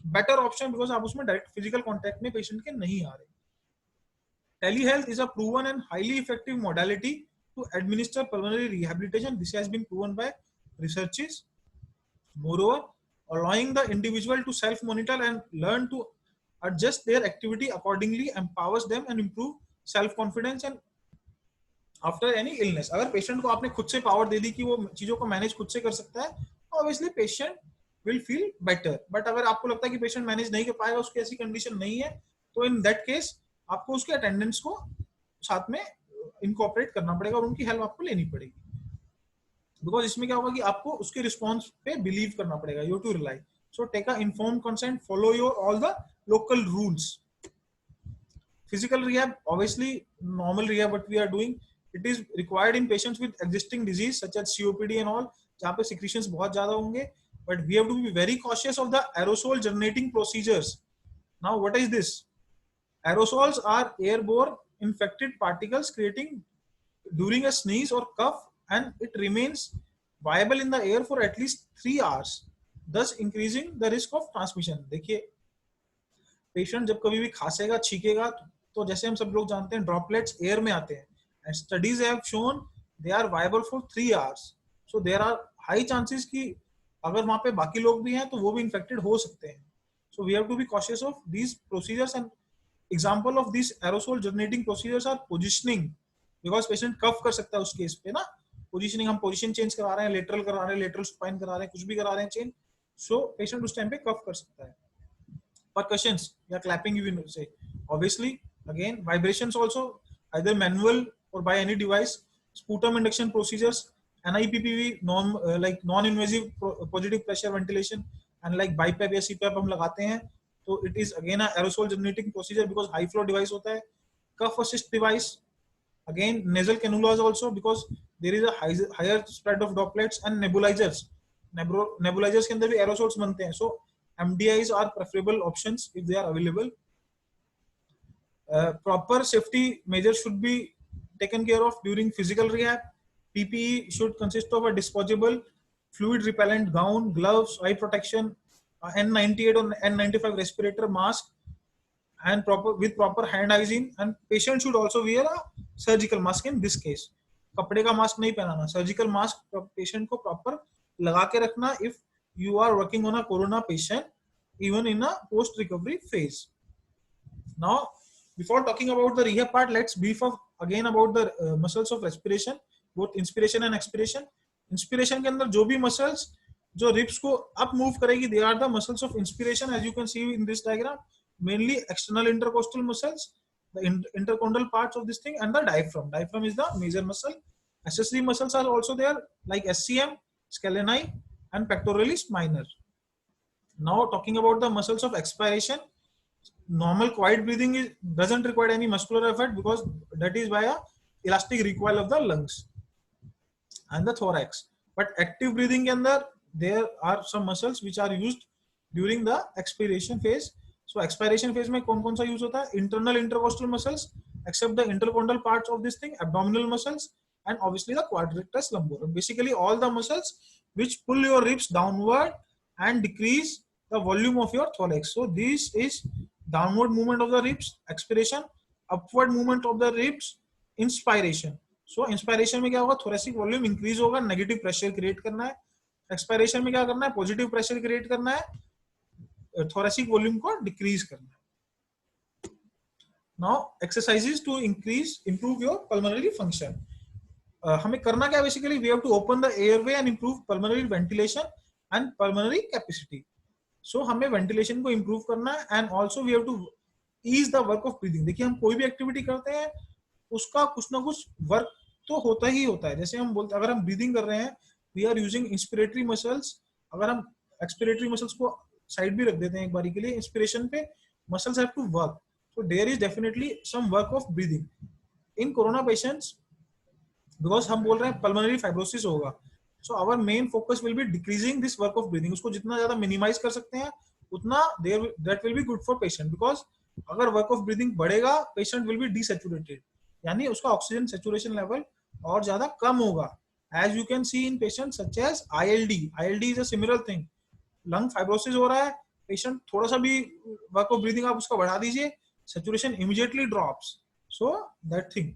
better option because आप उसमें डायरेक्ट फिजिकल कॉन्टेक्ट में पेशेंट के नहीं आ रहे. Telehealth is a proven and highly effective modality to administer pulmonary rehabilitation. This has been proven by researches. Moreover, allowing the individual to self-monitor and learn to adjust their activity accordingly empowers them and improve self-confidence and after any illness. अगर patient को आपने खुद से power दे दी कि वो चीजों को manage खुद से कर सकता है, obviously patient will feel better. But अगर आपको लगता है कि पेशेंट मैनेज नहीं कर पाएगा, उसकी ऐसी कंडीशन नहीं है, तो इन दैट केस आपको उसके अटेंडेंस को साथ में इनकॉर्पोरेट करना पड़ेगा और उनकी हेल्प आपको लेनी पड़ेगी. बिकॉज इसमें क्या होगा कि आपको उसके रिस्पॉन्स पे बिलीव करना पड़ेगा. You to rely. So take a informed consent, follow your all the local rules. Physical rehab, obviously normal rehab what we are doing, it is required in patients with existing disease such as COPD and all, जहाँ पे secretions बहुत ज्यादा होंगे, but we have to be very cautious of the aerosol generating procedures. Now what is this? Aerosols are airborne infected particles creating during a sneeze or cough, and it remains viable in the air for at least 3 hours, thus increasing the risk of transmission. देखिए, patient जब कभी भी खांसेगा छींकेगा तो जैसे हम सब लोग जानते हैं ड्रॉपलेट्स एयर में आते हैं, and studies have shown they are viable for 3 hours. So there are high chances कि अगर वहां पे बाकी लोग भी हैं तो वो भी इन्फेक्टेड हो सकते हैं. So we have to be cautious of these procedures. And example of this aerosol generating procedures are positioning, because patient cough कर सकता है उस केस पे ना. पोजिशनिंग, हम पोजिशन चेंज करा रहे हैं, लेटरल करा रहे हैं, लेटरल स्पाइन करा रहे हैं, कुछ भी करा रहे हैं चेंज, सो पेशेंट उस टाइम पे कफ कर सकता है. Percussions, yeah, clapping you will say. Obviously, again, vibrations also, either manual or by any device. Sputum induction procedures, NIPPV, like non-invasive positive pressure ventilation, and like BiPAP या CPAP हम लगाते हैं, तो it is again a aerosol generating procedure because high flow device होता है. Cuff assist device, again nasal cannulas also because there is a higher spread of droplets. And nebulizers, nebulizers के अंदर भी aerosols बनते हैं. So MDIs are preferable options if they are available. Proper safety measures should be taken care of during physical rehab. PPE should consist of a disposable fluid repellent gown, gloves, eye protection, N98 or N95 respirator mask, and with proper hand hygiene. And patient should also wear a surgical mask in this case. कपड़े का mask नहीं पहनाना, surgical mask patient को proper लगा के रखना if you are working on a corona patient, even in a post recovery phase. Now, before talking about the rehab part, let's brief up again about the muscles of respiration, both inspiration and expiration. Inspiration के अंदर जो भी muscles जो ribs को up move करेगी, they are the muscles of inspiration, as you can see in this diagram. Mainly external intercostal muscles, the intercondral parts of this thing, and the diaphragm. Diaphragm is the major muscle. Accessory muscles are also there, like SCM, scalenii, and pectoralis minor. Now talking about the muscles of expiration, normal quiet breathing doesn't require any muscular effort because that is by a elastic recoil of the lungs and the thorax. But active breathing के अंदर there are some muscles which are used during the expiration phase. So expiration phase में कौन कौन सा use होता है? Internal intercostal muscles, except the intercondral parts of this thing, abdominal muscles, and obviously the quadriceps lumborum. Basically all the muscles which pull your ribs downward and decrease the volume of your thorax. So this is downward movement of the ribs, expiration, upward movement of the ribs, inspiration. So inspiration में क्या होगा? Thoracic volume increase होगा, negative pressure create करना है. Expiration में क्या करना है? पॉजिटिव प्रेशर क्रिएट करना है, थोरेसिक वॉल्यूम को डिक्रीज करना है. Now exercises to increase improve your pulmonary function. हमें करना क्या? Basically we have to open the airway and improve pulmonary ventilation and pulmonary capacity. So हमें वेंटिलेशन को इंप्रूव करना है and also we have to ease the work of breathing. देखिए हम कोई भी एक्टिविटी करते हैं उसका कुछ ना कुछ वर्क तो होता ही होता है. जैसे हम बोलते, अगर हम ब्रीदिंग कर रहे हैं, we are using inspiratory muscles. अगर हम एक्सपिरेटरी मसल्स को साइड भी रख देते हैं एक बारी के लिए, इंस्पिरेशन पे muscles have to work. So there is definitely some work of breathing in corona patients. Because हम बोल रहे हैं पल्मोनरी फाइब्रोसिस होगा, so our main focus will be decreasing this work of breathing. उसको जितना ज्यादा मिनिमाइज कर सकते हैं उतना that will be good for patient. Because अगर वर्क ऑफ ब्रीदिंग बढ़ेगा, पेशेंट विल बी डीसैचुरेटेड, यानी उसका ऑक्सीजन सैचुरेशन लेवल और ज्यादा कम होगा. As you can see in patient such as ILD. ILD is a similar thing. Lung fibrosis हो रहा है, पेशेंट थोड़ा सा भी वर्क ऑफ ब्रीदिंग आप उसका बढ़ा दीजिए, saturation immediately drops. So that thing.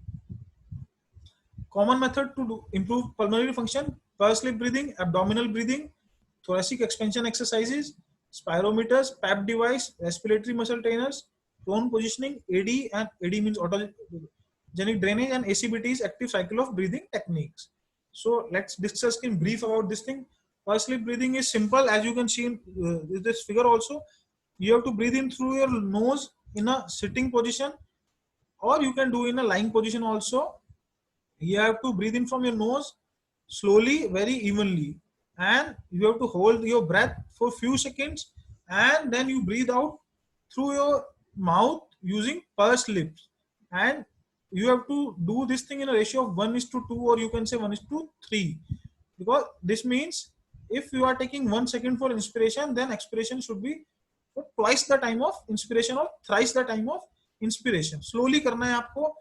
Common method to improve pulmonary function: pursed lip breathing, abdominal breathing, thoracic expansion exercises, spirometers, PAP device, respiratory muscle trainers, tone positioning, AD, and AD means autogenic drainage, and ACBT is active cycle of breathing techniques. So let's discuss in brief about this thing. Pursed lip breathing is simple, as you can see in this figure also. You have to breathe in through your nose in a sitting position, or you can do in a lying position also. You have to breathe in from your nose slowly, very evenly, and you have to hold your breath for few seconds, and then you breathe out through your mouth using pursed lips. And you have to do this thing in a ratio of 1:2, or you can say 1:3, because this means if you are taking 1 second for inspiration, then expiration should be for twice the time of inspiration or thrice the time of inspiration. Slowly करना है आपको,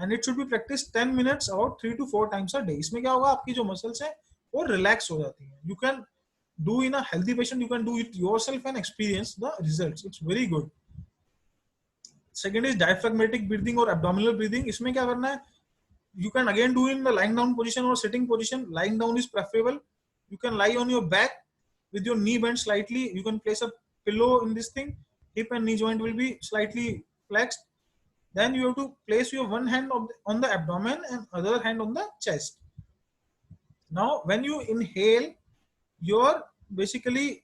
and it should be practiced 10 minutes about 3 to 4 times a day. इसमें क्या होगा? आपकी जो muscles हैं वो रिलैक्स हो जाती हैं. You can do in a healthy patient, you can do it yourself and experience the results. It's very good. Second is diaphragmatic breathing or abdominal breathing. इसमें क्या करना है? You can again do in the lying down position or sitting position. Lying down is preferable. You can lie on your back with your knee bent slightly. You can place a pillow in this thing. Hip and knee joint will be slightly flexed. Then you have to place your one hand on the abdomen and other hand on the chest. Now, when you inhale, your basically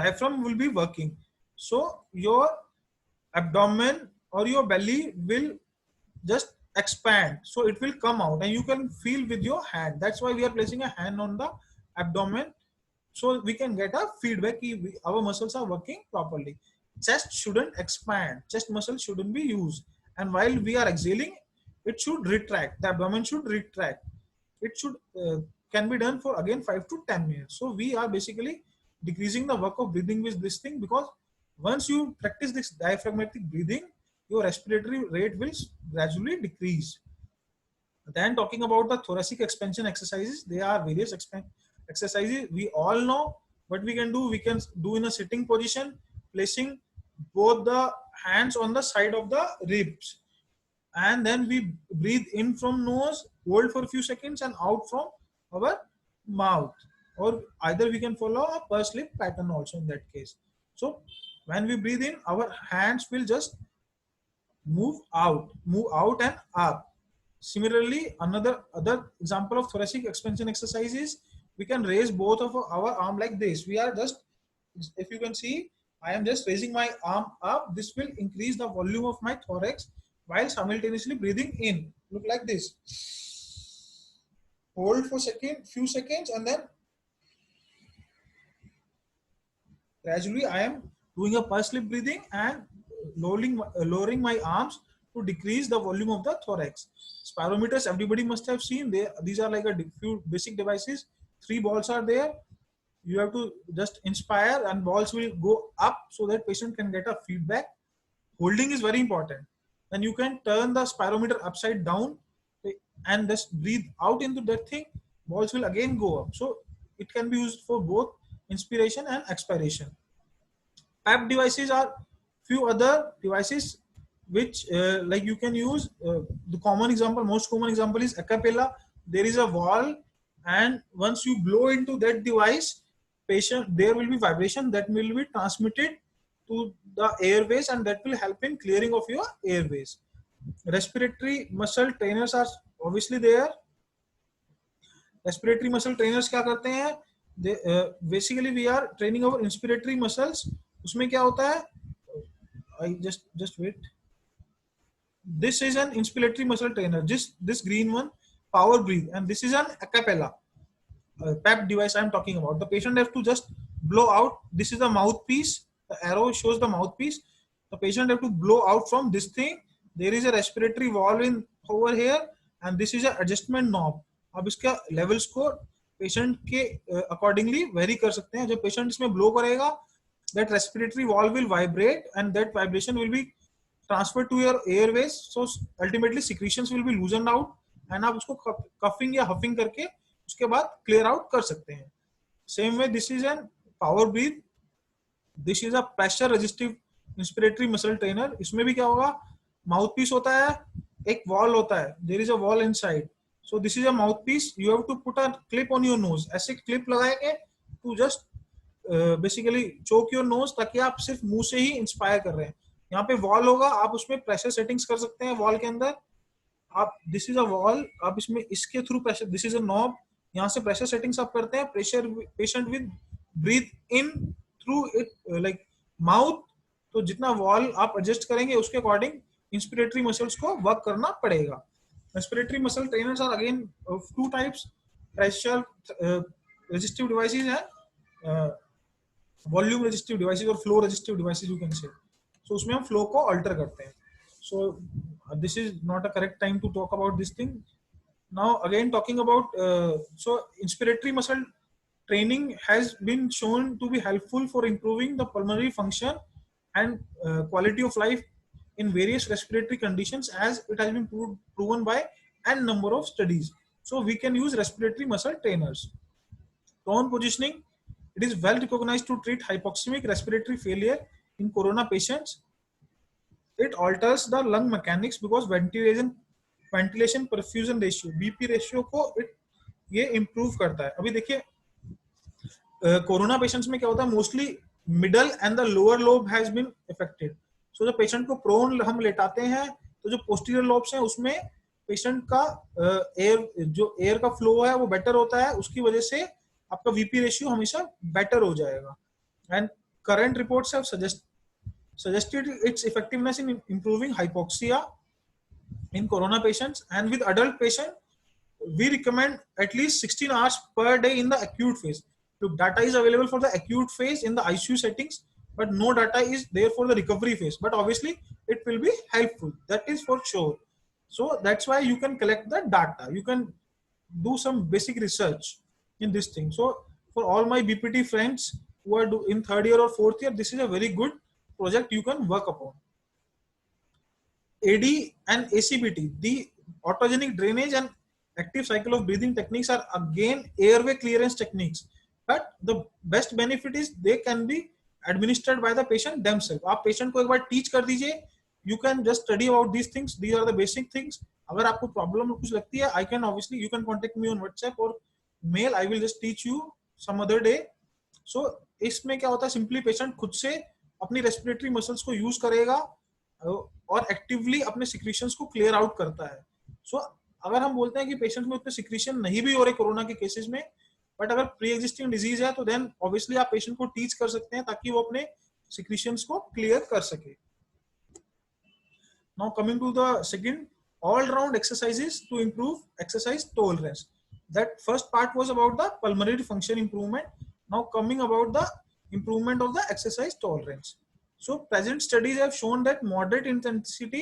diaphragm will be working. So your abdomen or your belly will just expand. So it will come out and you can feel with your hand. That's why we are placing a hand on the abdomen, so we can get a feedback our muscles are working properly. Chest shouldn't expand. Chest muscle shouldn't be used. And while we are exhaling, it should retract. The abdomen should retract. It should can be done for again 5 to 10 minutes. So we are basically decreasing the work of breathing with this thing, because once you practice this diaphragmatic breathing, your respiratory rate will gradually decrease. Then talking about the thoracic expansion exercises, there are various exercises we all know. What we can do in a sitting position, placing both the hands on the side of the ribs, and then we breathe in from nose, hold for a few seconds, and out from our mouth. Or either we can follow a pursed lip pattern also in that case. So when we breathe in, our hands will just move out and up. Similarly, other example of thoracic expansion exercise is we can raise both of our arm like this. We are just, if you can see, I am just raising my arm up. This will increase the volume of my thorax while simultaneously breathing in. Look like this. Hold for few seconds, and then gradually I am doing a pursed lip breathing and lowering my arms to decrease the volume of the thorax. Spirometers, everybody must have seen. These are like a few basic devices. 3 balls are there. You have to just inspire and balls will go up so that patient can get a feedback. Holding is very important. Then you can turn the spirometer upside down and just breathe out into that thing. Balls will again go up. So it can be used for both inspiration and expiration. PAP devices are few other devices which like you can use. The common example, most common example is a cappella. There is a valve, and once you blow into that device, there will be vibration that will be transmitted to the airways, and that will help in clearing of your airways. Respiratory muscle trainers are obviously there. Respiratory muscle trainers क्या करते हैं? Basically we are training our inspiratory muscles. उसमें क्या होता है? I just wait. This is an inspiratory muscle trainer. This green one, Power Breathe, and this is an a cappella PAP device I am talking about. The patient has to just blow out. This is the mouthpiece. The arrow shows the mouthpiece. The patient have to blow out from this thing. There is a respiratory valve in over here, and this is a adjustment knob. अब इसका levels को patient के accordingly vary कर सकते हैं. जब patient इसमें blow करेगा, that respiratory valve will vibrate, and that vibration will be transferred to your airways. So ultimately secretions will be loosened out, and आप उसको coughing या huffing करके उसके बाद clear out कर सकते हैं. Same way, this is an Power Breathe. This is a pressure resistive inspiratory muscle trainer. इसमें भी क्या होगा? Mouthpiece होता है, एक wall होता है. There is a wall inside. So this is a mouthpiece. You have to put a clip on your nose. ऐसे clip लगाएंगे to just basically choke your nose, ताकि आप सिर्फ मुंह से ही इंस्पायर कर रहे हैं. यहाँ पे वॉल होगा, आप उसमें प्रेशर सेटिंग्स कर सकते हैं. वॉल के अंदर आप दिस इज अ वॉल, आप इसमें इसके through pressure, this is a knob, यहाँ से प्रेशर सेटिंग्स आप करते हैं. Pressure patient with breathe in through it like mouth. तो जितना वॉल आप एडजस्ट करेंगे उसके अकॉर्डिंग इंस्पिरेटरी मसल्स को वर्क करना पड़ेगा. Respiratory muscle trainers are again two types, pressure resistive devices and volume resistive devices और flow resistive devices you can say. So उसमें हम फ्लो को अल्टर करते हैं. सो this is not a correct time to talk about this thing. Now again talking about so inspiratory muscle training has been shown to be helpful for improving the pulmonary function and quality of life in various respiratory conditions, as it has been proven by n number of studies. So we can use respiratory muscle trainers. Prone positioning, it is well recognized to treat hypoxemic respiratory failure in corona patients. It alters the lung mechanics because ventilation perfusion ratio, BP ratio को ये improve करता है. अभी देखिए corona patients में क्या होता है, mostly middle and the lower lobe has been affected. So जब पेशेंट को प्रोन हम लेटाते हैं तो जो पोस्टीरियर लोब्स हैं उसमें पेशेंट का एयर का फ्लो है वो बेटर होता है. उसकी वजह से आपका वीपी रेशियो हमेशा बेटर हो जाएगा. And current reports have suggested its effectiveness in improving hypoxia in corona patients. And with adult patient we recommend at least 16 hours per day in the acute phase. Look, data is available for the acute phase in the ICU settings, but no data is there for the recovery phase. But obviously it will be helpful, that is for sure. So that's why you can collect the data, you can do some basic research in this thing. So for all my BPT friends who are in third year or fourth year, this is a very good project you can work upon. AD and ACBT, the autogenic drainage and active cycle of breathing techniques are again airway clearance techniques, but the best benefit is they can be administered by the patient themselves. आप patient को एक बार teach कर दीजिए, you can just study about these things. These are the basic things. अगर आपको problem कुछ लगती है, I can obviously, you can contact me on WhatsApp or mail. I will just teach you some other day. So इसमें क्या होता है, simply patient खुद से अपनी respiratory muscles को use करेगा और एक्टिवली अपने सिक्रीशंस को क्लियर आउट करता है. सो अगर हम बोलते हैं कि पेशेंट में उतने सिक्रीशन नहीं भी हो रहे कोरोना के केसेस में, बट अगर प्री एग्जिस्टिंग डिजीज है तो देन ऑब्वियसली आप पेशेंट को टीच कर सकते हैं ताकि वो अपने सिक्रीशंस को क्लियर कर सके. Now coming to the second, all round exercises to improve exercise tolerance. That first part was about the pulmonary function improvement. Now coming about the improvement of the exercise tolerance. So present studies have shown that moderate intensity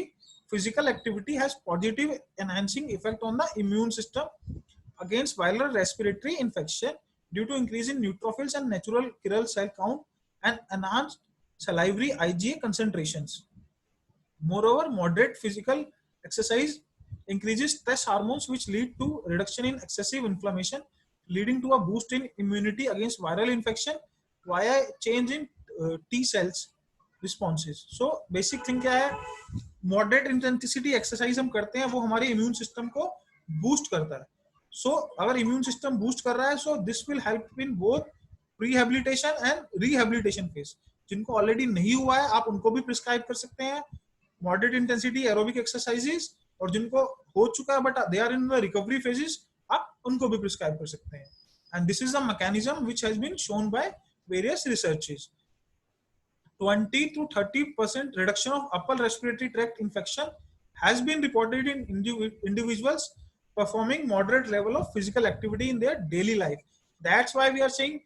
physical activity has positive enhancing effect on the immune system against viral respiratory infection due to increase in neutrophils and natural killer cell count and enhanced salivary IgA concentrations. Moreover, moderate physical exercise increases stress hormones which lead to reduction in excessive inflammation, leading to a boost in immunity against viral infection via change in T cells responses. So basic thing क्या है, moderate intensity exercise हम करते हैं वो हमारे immune system को boost करता है. So अगर immune system boost कर रहा है, so this will help in both rehabilitation and rehabilitation phase. जिनको ऑलरेडी नहीं हुआ है आप उनको भी प्रिस्क्राइब कर सकते हैं मॉडरेट इंटेंसिटी एरोबिक एक्सरसाइजेस, और जिनको हो चुका है but they are in the recovery phases आप उनको भी प्रिस्क्राइब कर सकते हैं. And this is the mechanism which has been shown by various researches. 20 to 30% reduction of upper respiratory tract infection has been reported in individuals performing moderate level of physical activity in their daily life. That's why we are saying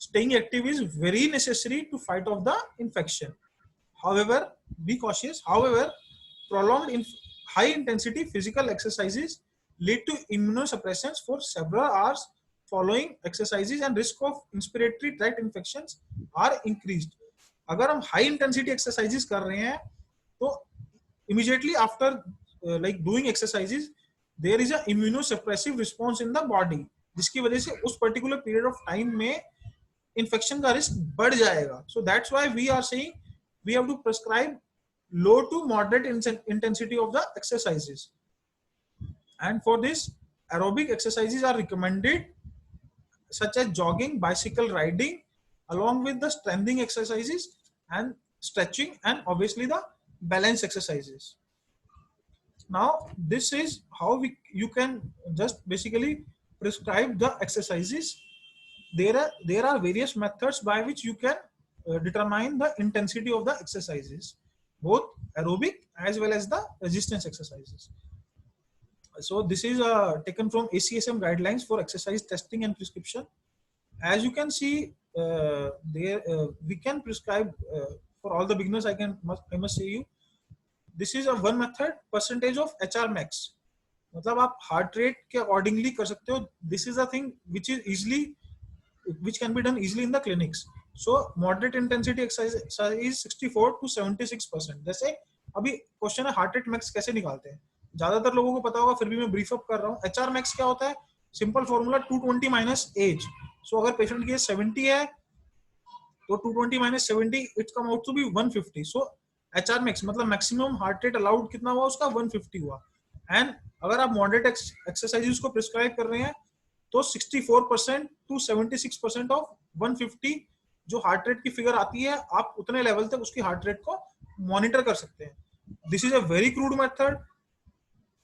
staying active is very necessary to fight off the infection. However, be cautious. However, prolonged high intensity physical exercises lead to immunosuppressions for several hours following exercises and risk of respiratory tract infections are increased. अगर हम high intensity exercises कर रहे हैं तो immediately after like doing exercises there is a immunosuppressive response in the body, जिसकी वजह से उस पर्टिकुलर पीरियड ऑफ टाइम में इन्फेक्शन का रिस्क बढ़ जाएगा. So that's why we are saying we have to prescribe low to moderate intensity of the exercises, and for this aerobic exercises are recommended such as jogging, bicycle riding, along with the strengthening exercises and stretching, and obviously the balance exercises. Now this is how you can just basically prescribe the exercises. There are various methods by which you can determine the intensity of the exercises, both aerobic as well as the resistance exercises. So this is taken from ACSM guidelines for exercise testing and prescription. As you can see, we can prescribe for all the beginners. I must say you, this is a one method, percentage of HR max. मतलब आप heart rate के accordingly कर सकते हो. This is a thing which can be done easily in the clinics. So moderate intensity exercise is 64 to 76%. जैसे अभी question है heart rate max कैसे निकालते हैं, ज्यादातर लोगों को पता होगा, फिर भी मैं ब्रीफ अप कर रहा हूँ. एचआर मैक्स क्या होता है? Simple formula 220 minus age. So अगर पेशेंट की एज 70 है तो 220 माइनस 70 it come out to be 150. So HR max मतलब मैक्सिमम हार्ट रेट अलाउड कितना हुआ उसका 150 हुआ. एंड अगर आप मॉडरेट एक्सरसाइजेस को प्रिस्क्राइब कर रहे हैं तो 64% टू 76% ऑफ 150 जो हार्ट रेट की फिगर आती है, आप उतने लेवल तक उसकी हार्ट रेट को मॉनिटर कर सकते हैं. This is a very crude method.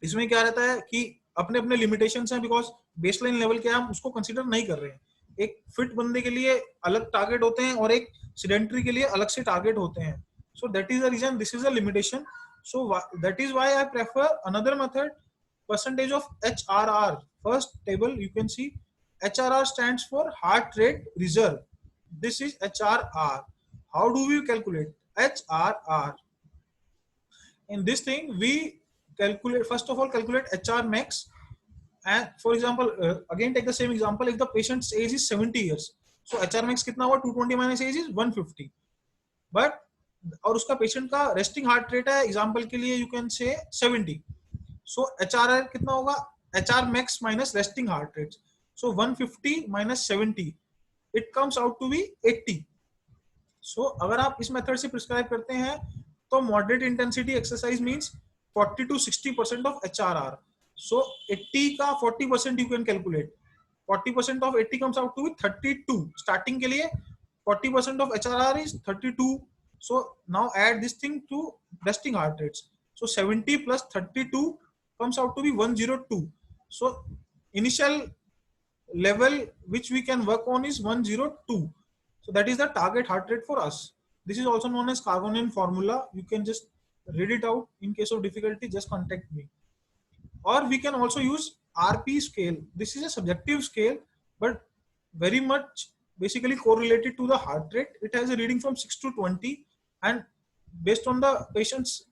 इसमें क्या रहता है कि अपने अपने लिमिटेशंस हैं, बिकॉज बेसलाइन लेवल क्या है हम उसको कंसीडर नहीं कर रहे हैं. एक फिट बंदे के लिए अलग टारगेट होते हैं और एक सेडेंटरी के लिए अलग से टारगेट होते हैं. So that is the reason, this is a limitation. So that is why I prefer another method, percentage of HRR. First table you can see HRR stands for heart rate reserve. This is HRR. How do we calculate HRR? In this thing we calculate, first of all calculate HR max. And for example, again take the same example, if the patient's age is 70 years, so HR max कितना हुआ? 220 minus age is 150. But और उसका patient का resting heart rate है example के लिए you can से 70. सो HRR कितना होगा? HR max minus resting heart rate. So 150 minus 70, it comes out to be 80. So अगर आप इस मेथड से प्रिस्क्राइब करते हैं तो moderate intensity exercise means 40 to 60% of HRR. So 80 का 40% you can calculate. 40% of 80 comes out to be 32. Starting के लिए 40% of HRR is 32. So now add this thing to resting heart rates. So 70 plus 32 comes out to be 102. So initial level which we can work on is 102. So that is the target heart rate for us. This is also known as Carbonian formula. You can just read it out. In case of difficulty, just contact me. Or we can also use RP scale. This is a subjective scale, but very much basically correlated to the heart rate. It has a reading from 6 to 20, and based on the patient's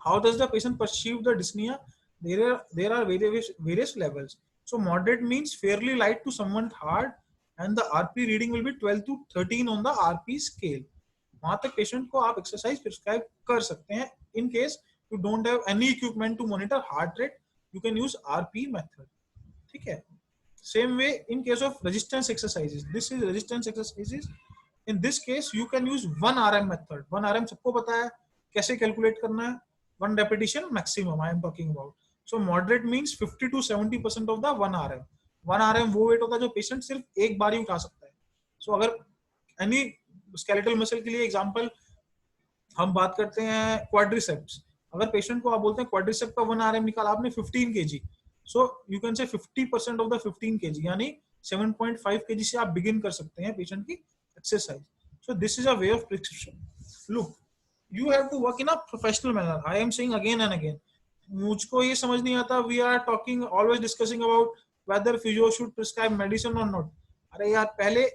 How does the patient perceive the dyspnea? There are various levels. So moderate means fairly light to somewhat hard, and the RP reading will be 12 to 13 on the RP scale. वहां तक patient को आप exercise prescribe कर सकते हैं. In case you don't have any equipment to monitor heart rate, you can use RP method. ठीक है. Same way in case of resistance exercises, this is resistance exercises. In this case you can use 1 RM method. 1 RM सबको पता है कैसे calculate करना है. 1 repetition maximum I am talking about. So moderate means 50 to 70% of the 1 RM. 1 RM वो wait होता है जो पेशेंट सिर्फ एक बार ही उठा सकता है. So अगर एनी स्केलेटल मसल के लिए एग्जांपल हम बात करते हैं क्वाड्रिसेप्स. अगर पेशेंट को आप बोलते हैं क्वाड्रिसेप का 1 RM निकाला आपने 15 kg, सो यू कैन से 50% ऑफ द 15 kg यानी 7.5 kg से आप बिगिन कर सकते हैं पेशेंट की exercise. So this is a way of prescription. Look, you have to work in a professional manner. I am saying again and again. मुझको ये समझ नहीं आता, we are talking always discussing about whether physio should prescribe medicine और not. अरे यार पहले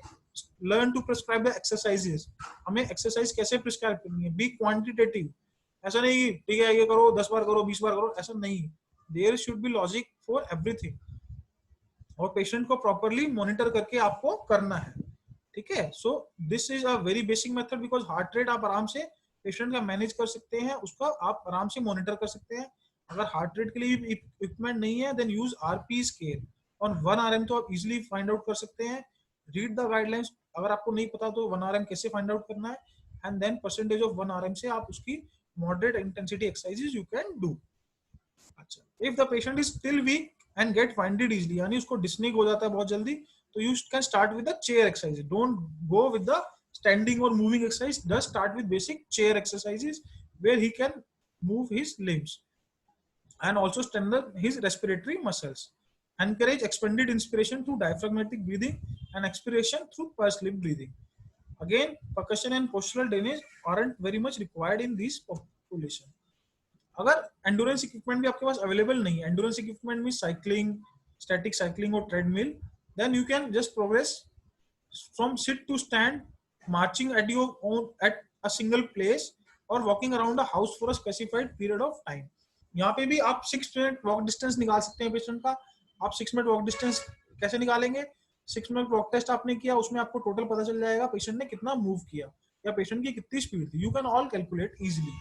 learn to prescribe the exercises. हमें एक्सरसाइज कैसे प्रिस्क्राइब करनी है. Be quantitative. ऐसा नहीं ठीक है ये करो 10 बार करो 20 बार करो, ऐसा नहीं. There should be logic for everything, और पेशेंट को प्रॉपरली मॉनिटर करके आपको करना है. ठीक है. So this is a very basic method because heart rate आप आराम से पेशेंट का मैनेज कर सकते हैं, उसका आप आराम से मॉनिटर कर सकते हैं. अगर हार्ट रेट के लिए इक्विपमेंट नहीं है देन यूज आरपी स्केल. और 1 RM तो आप इजिली फाइंड आउट कर सकते हैं. Read the guidelines. अगर आपको नहीं पता तो 1 RM कैसे फाइंड आउट करना है, and then percentage of 1 RM से आप उसकी moderate intensity exercises you can do. अच्छा, if the patient is still weak and get winded easily, यानी उसको डिस्निक हो जाता है बहुत जल्दी, तो you can start with the chair exercise. Don't go with the standing or moving exercise. Just start with basic chair exercises where he can move his limbs and also strengthen his respiratory muscles. Encourage expanded inspiration through diaphragmatic breathing and expiration through pursed lip breathing. Again, percussion and postural drainage aren't very much required in this population. अगर endurance equipment भी आपके पास available नहीं है, endurance equipment में cycling, static cycling और treadmill, then you can just progress from sit to stand, marching at your own at a single place or walking around a house for a specified period of time. यहाँ पे भी आप 6 minute walk distance निकाल सकते हैं patient का. आप 6 minute walk distance कैसे निकालेंगे? 6 मिनट वॉक टेस्ट आपने किया, उसमें आपको टोटल पता चल जाएगा पेशेंट ने कितना मूव किया या पेशेंट की कितनी स्पीड थी. You can all calculate easily.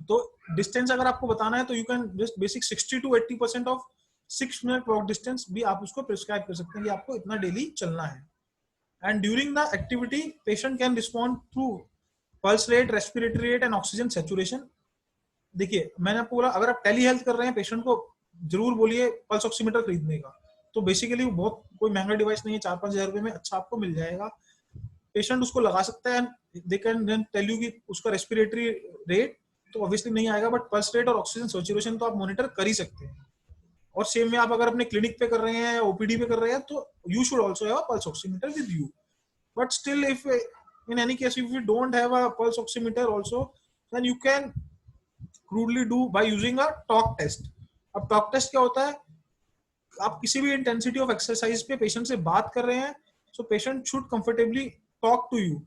तो डिस्टेंस अगर आपको बताना है तो you can just basic 60 to 80% of 6 minute walk distance भी आप उसको प्रिस्क्राइब कर सकते हैं कि आपको इतना डेली चलना है. And during the activity, patient can respond through pulse rate, respiratory rate and oxygen saturation. देखिए मैंने आपको बोला अगर आप टेली हेल्थ कर रहे हैं पेशेंट को जरूर बोलिए पल्स ऑक्सीमीटर खरीदने का. तो बेसिकली बहुत कोई महंगा डिवाइस नहीं है, 4-5 हज़ार रुपए में अच्छा आपको मिल जाएगा. पेशेंट उसको लगा सकता है. They can then tell you कि उसका रेस्पिरेटरी रेट तो ऑब्वियसली नहीं आएगा, बट पल्स रेट और ऑक्सीजन सैचुरेशन तो आप मॉनिटर कर ही सकते हैं. और सेम में आप अगर अपने क्लिनिक पे कर रहे हैं या ओपीडी पे कर रहे हैं तो you should also have a pulse oximeter with you. But still, if in any case if you don't have a pulse oximeter also, then you can crudely do by using a talk test. अब talk test क्या होता है? आप किसी भी intensity of exercise पे patient से बात कर रहे हैं, so patient should comfortably talk to you.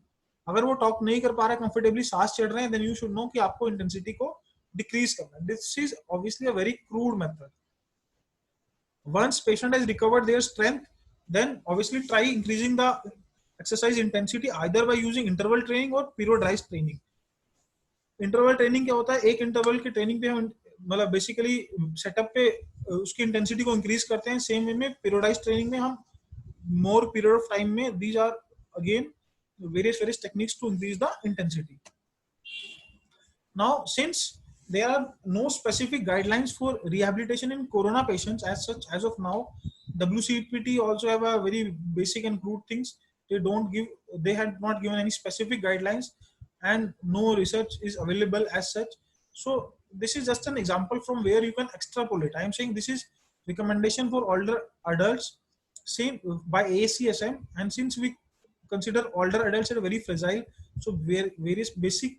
अगर वो टॉक नहीं कर पा रहा है, कंफर्टेबली सांस चढ़ रहे हैं, देन यू शुड नो कि आपको इंटेंसिटी को डिक्रीज करना है. This is obviously a very crude method. Once patient has recovered their strength, then obviously try increasing the exercise intensity either by using interval training or periodized training. Interval training क्या होता है? एक interval की training पे हम मतलब basically setup पे उसकी इंटेंसिटी को इंक्रीज करते हैं. सेम वे में पीरियडाइज्ड ट्रेनिंग में हम मोर पीरियड ऑफ टाइम में these are again various techniques to increase the intensity. Now since there are no specific guidelines for rehabilitation in corona patients as such as of now, WCPT also have a very basic and crude things. They had not given any specific guidelines and no research is available as such. So this is just an example from where you can extrapolate. I am saying this is recommendation for older adults seen by ACSM, and since we consider older adults are very fragile, so various basic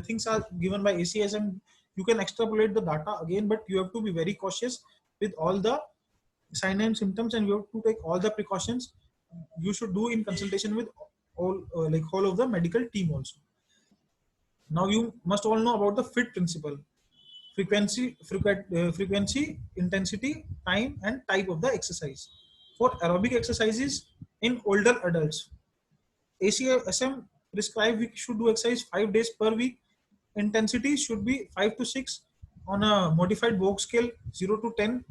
things are given by ACSM. You can extrapolate the data again, but you have to be very cautious with all the signs and symptoms, and you have to take all the precautions you should do in consultation with all of the medical team also. Now you must all know about the FIT principle. frequency, intensity, time, and type of the exercise. For aerobic exercises in older adults, ACSM prescribe we should do exercise 5 days per week. Intensity should be 5 to 6 on a modified Vogue scale, 0 to 10.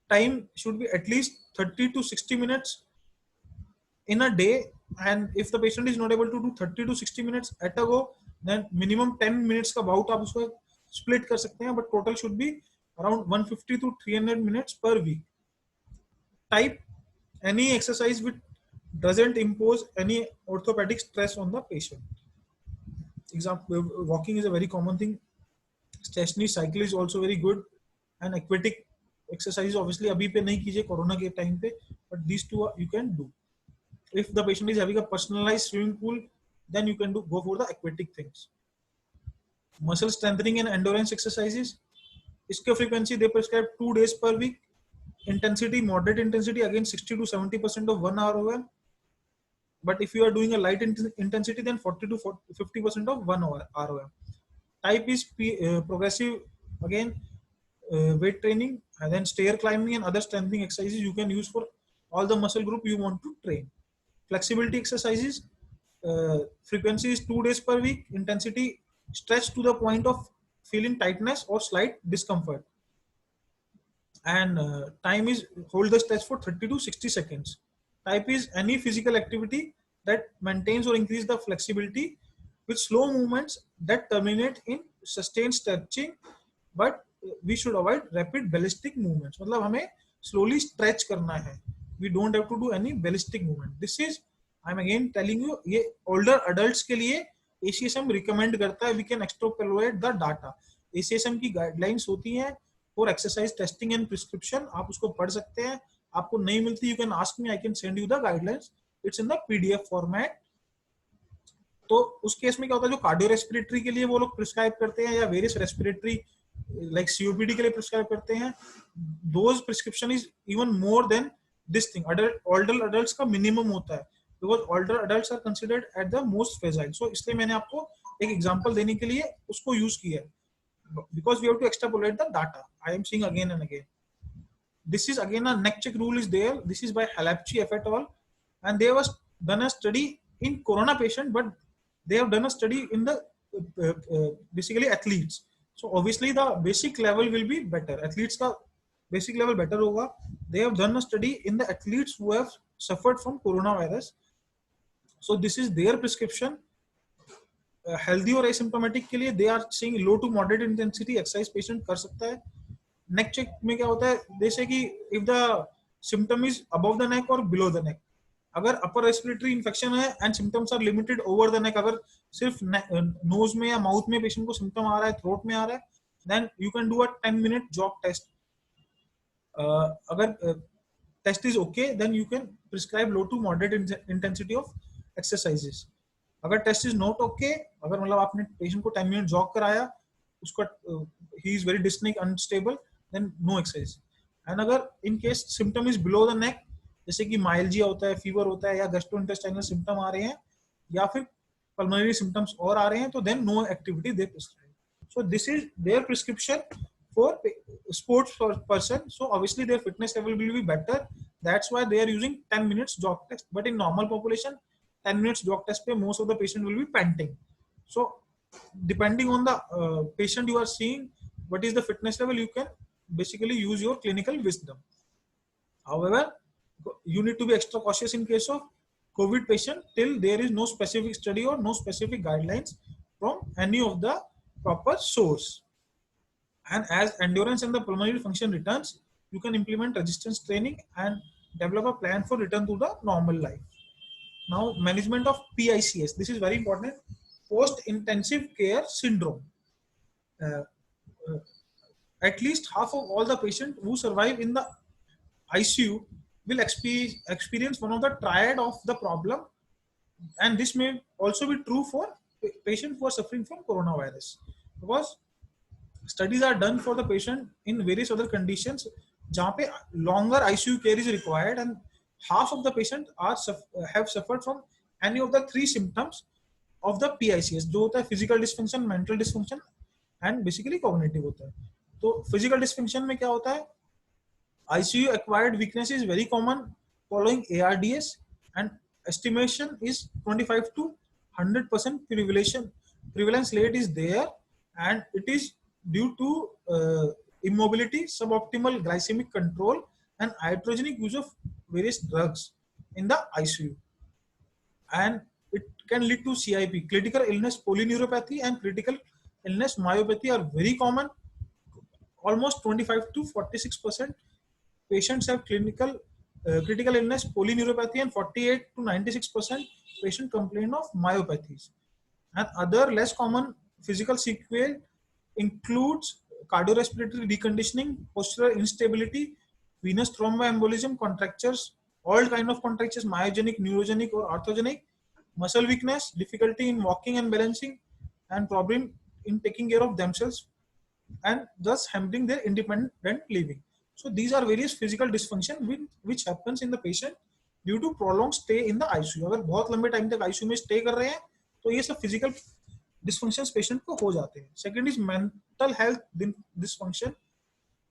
Time should be at least 30 to 60 minutes in a day, and if the patient is not able to do 30 to 60 minutes at a go, then minimum 10 minutes का bout आप उसको split कर सकते हैं, but total should be around 150 to 300 minutes per week. Type any exercise which doesn't impose any orthopedic stress on the patient. Example, walking is a very common thing. Stationary cycle is also very good, and aquatic exercise obviously अभी पे नहीं कीजिए corona के time पे, but these two you can do. If the patient is having a personalized swimming pool, then you can go for the aquatic things. Muscle strengthening and endurance exercises, iske frequency they prescribe 2 days per week. Intensity, moderate intensity, again 60 to 70% of 1 ROM. But if you are doing a light intensity, then 40 to 50% of 1 ROM. Type is progressive, again weight training, and then stair climbing and other strengthening exercises you can use for all the muscle group you want to train. Flexibility exercises, frequency is 2 days per week. Intensity, stretch to the point of feeling tightness or slight discomfort. And time is hold the stretch for 30 to 60 seconds. Type is any physical activity that maintains or increase the flexibility with slow movements that terminate in sustained stretching, but we should avoid rapid ballistic movements. मतलब हमें slowly stretch करना है. We don't have to do any ballistic movement. This is, I'm again telling you, ये older adults के लिए ACSM recommend करता है. We can extrapolate the data. ACSM की guidelines होती हैं for exercise testing and prescription. आप उसको पढ़ सकते हैं. आपको नहीं मिलती, you can ask me, I can send you the guidelines. It's in the PDF format. तो उस केस में क्या होता है, जो कार्डियो रेस्पिरेटरी के लिए वो लोग प्रिस्क्राइब करते हैं या वेरियस रेस्पिरेटरी लाइक सीओपीडी के लिए प्रिस्क्राइब करते हैं, those prescription is even more than this thing. older adults का मिनिमम होता है, because older adults are considered at the most fragile. So इसलिए मैंने आपको एक एग्जांपल देने के लिए उसको यूज किया है, because we have to extrapolate the data. I am saying again and again. This is again a neck check rule is there. This is by Halapchi et al. And they was done a study in corona patient, but they have done a study in the basically athletes. So obviously the basic level will be better. Athletes का basic level better होगा. They have done a study in the athletes who have suffered from coronavirus. So this is their prescription. Healthy और asymptomatic के लिए they are saying low to moderate intensity exercise patient कर सकता है. Neck check में क्या होता है, जैसे कि if the symptom is above the neck or below the neck. अगर अपर रेस्पिरेटरी इन्फेक्शन है and symptoms are limited over the neck, अगर सिर्फ नोज में या माउथ में पेशेंट को सिम्टम आ रहा है, थ्रोट में आ रहा है, then you can do a 10-minute jog test. अगर test is okay, then you can prescribe low to moderate intensity of exercises. अगर टेस्ट इज नॉट ओके, अगर मतलब आपने पेशेंट को 10 मिनट जॉग कराया, उसका ही is very dyspneic unstable, then no exercise. And अगर in case symptom is below the neck, जैसे कि माइल्जिया होता है, फीवर होता है, या गैस्ट्रोइंटेस्टाइनल सिम्टम आ रहे हैं, या फिर पल्मोनरी सिम्टम्स और आ रहे हैं, तो then no activity they prescribe. So this is their prescription for sports person. So obviously their fitness level will be better. That's why they are using 10 minutes jog test. But in normal population, 10 minutes jog test पे most of the patient will be panting. So depending on the patient you are seeing, what is the fitness level, you can basically use your clinical wisdom. However, you need to be extra cautious in case of COVID patient till there is no specific study or no specific guidelines from any of the proper source. And as endurance and the pulmonary function returns, you can implement resistance training and develop a plan for return to the normal life. Now, management of PICS. This is very important. Post-intensive care syndrome. At least half of all the patients who survive in the ICU will experience one of the triad of the problem, and this may also be true for patients who are suffering from coronavirus, because studies are done for the patient in various other conditions जहाँ पे longer ICU care is required, and half of the patients have suffered from any of the 3 symptoms of the PICS, जो होता है physical dysfunction, mental dysfunction and basically cognitive होता है. तो physical dysfunction में क्या होता है, ICU acquired weakness is very common following ARDS, and estimation is 25 to 100% prevalence rate is there, and it is due to immobility, suboptimal glycemic control, and iatrogenic use of various drugs in the ICU, and it can lead to CIP. Critical illness polyneuropathy and critical illness myopathy are very common. Almost 25 to 46% patients have critical illness polyneuropathy, and 48 to 96% patient complain of myopathies. And other less common physical sequelae includes cardiorespiratory deconditioning, postural instability, venous thromboembolism, contractures, all kind of contractures, myogenic, neurogenic or orthogenic, muscle weakness, difficulty in walking and balancing, and problem in taking care of themselves, and thus hampering their independent living. So these are various physical dysfunction which happens in the patient due to prolonged stay in the ICU. अगर बहुत लंबे time तक ICU में stay कर रहे हैं तो ये सब फिजिकल डिस्फंक्शंस पेशेंट को हो जाते हैं. Second is mental health dysfunction.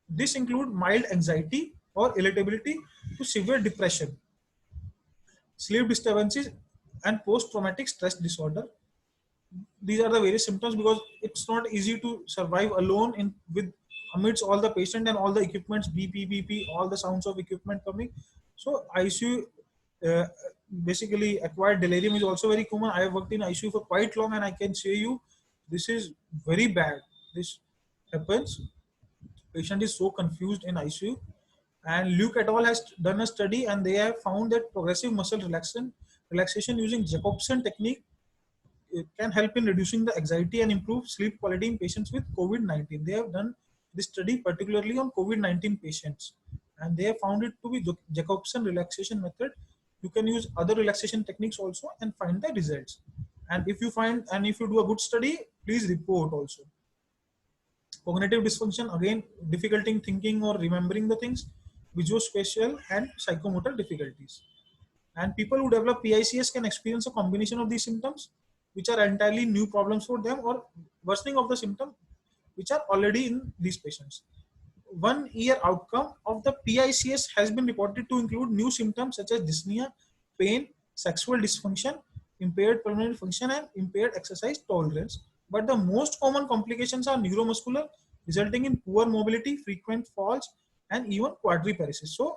This include mild anxiety और irritability to severe depression, sleep disturbances, and post traumatic stress disorder. These are the various symptoms, because it's not easy to survive alone in with amidst all the patient and all the equipments, BP, all the sounds of equipment coming. So ICU, basically acquired delirium is also very common. I have worked in ICU for quite long, and I can say you this is very bad. This happens. Patient is so confused in ICU. And Luke et al has done a study, and they have found that progressive muscle relaxation using Jacobson technique, it can help in reducing the anxiety and improve sleep quality in patients with COVID-19. They have done this study particularly on COVID-19 patients, and they have found it to be Jacobson relaxation method. You can use other relaxation techniques also and find the results. And if you do a good study, please report also. Cognitive dysfunction, again, difficulty in thinking or remembering the things, visuospatial and psychomotor difficulties. And people who develop PICS can experience a combination of these symptoms, which are entirely new problems for them, or worsening of the symptom which are already in these patients. 1 year outcome of the PICS has been reported to include new symptoms such as dyspnea, pain, sexual dysfunction, impaired pulmonary function, and impaired exercise tolerance. But the most common complications are neuromuscular, resulting in poor mobility, frequent falls, and even quadriparesis. So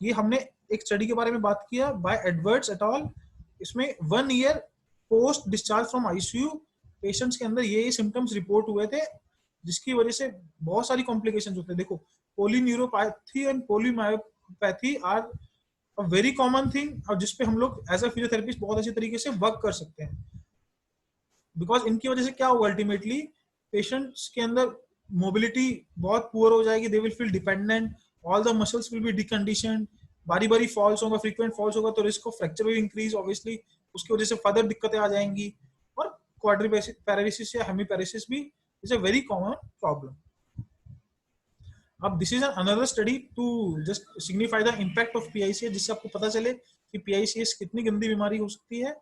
ये हमने एक study के बारे में बात किया bye Edwards at all. इसमें 1 year post discharge from ICU patients के अंदर ये सिम्टम्स रिपोर्ट हुए थे, जिसकी वजह से बहुत सारी कॉम्प्लिकेशंस होते हैं. देखो, polyneuropathy and polymyopathy are a very common thing, और जिसपे हम लोग एज अ फिजियोथेरेपिस्ट बहुत अच्छे तरीके से वर्क कर सकते हैं. बिकॉज इनकी वजह से क्या होगा, अल्टीमेटली पेशेंट्स के अंदर मोबिलिटी बहुत पुअर हो जाएगी, they will feel dependent, all the muscles will be deconditioned, बारी बारी फॉल्स होगा, फ्रीक्वेंट फॉल्स होगा, तो रिस्क ऑफ फ्रैक्चर भी इंक्रीज, ऑब्वियसली उसकी वजह से फर्दर दिक्कतें आ जाएंगी, और क्वाड्रिपैरेसिस या हेमीपैरेसिस भी is a very common problem. अब this is another study to just signify the impact of PICS, जिससे आपको पता चले कि पीआईसीएस कितनी गंदी बीमारी हो सकती है.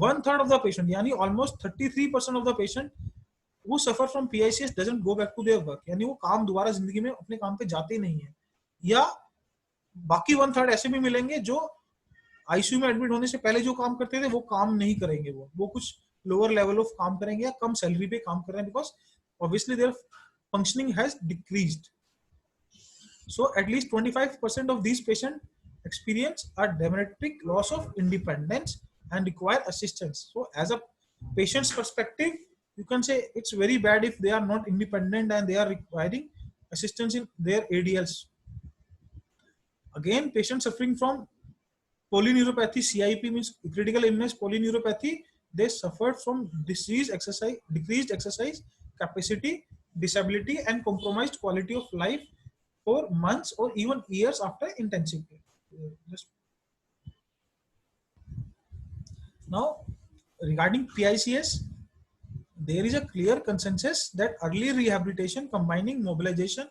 1/3 of the patient, यानी almost 33% of the patient who suffer from PICS doesn't go back to their work, यानी वो काम दोबारा जिंदगी में अपने काम पे जाते नहीं है. या बाकी 1/3 ऐसे भी मिलेंगे जो आईसीयू में एडमिट होने से पहले जो काम करते थे वो काम नहीं करेंगे, वो कुछ लोअर लेवल ऑफ काम करेंगे या कम सैलरी पे काम कर रहे हैं, because obviously there functioning has decreased. So at least 25% of these patients experience a dramatic loss of independence and require assistance. So as a patient's perspective, you can say it's very bad if they are not independent and they are requiring assistance in their ADLs. Again, patients suffering from polyneuropathy, CIP means critical illness polyneuropathy, they suffered from decreased exercise capacity, disability, and compromised quality of life for months or even years after intensive care. Now, regarding PICS, there is a clear consensus that early rehabilitation combining mobilization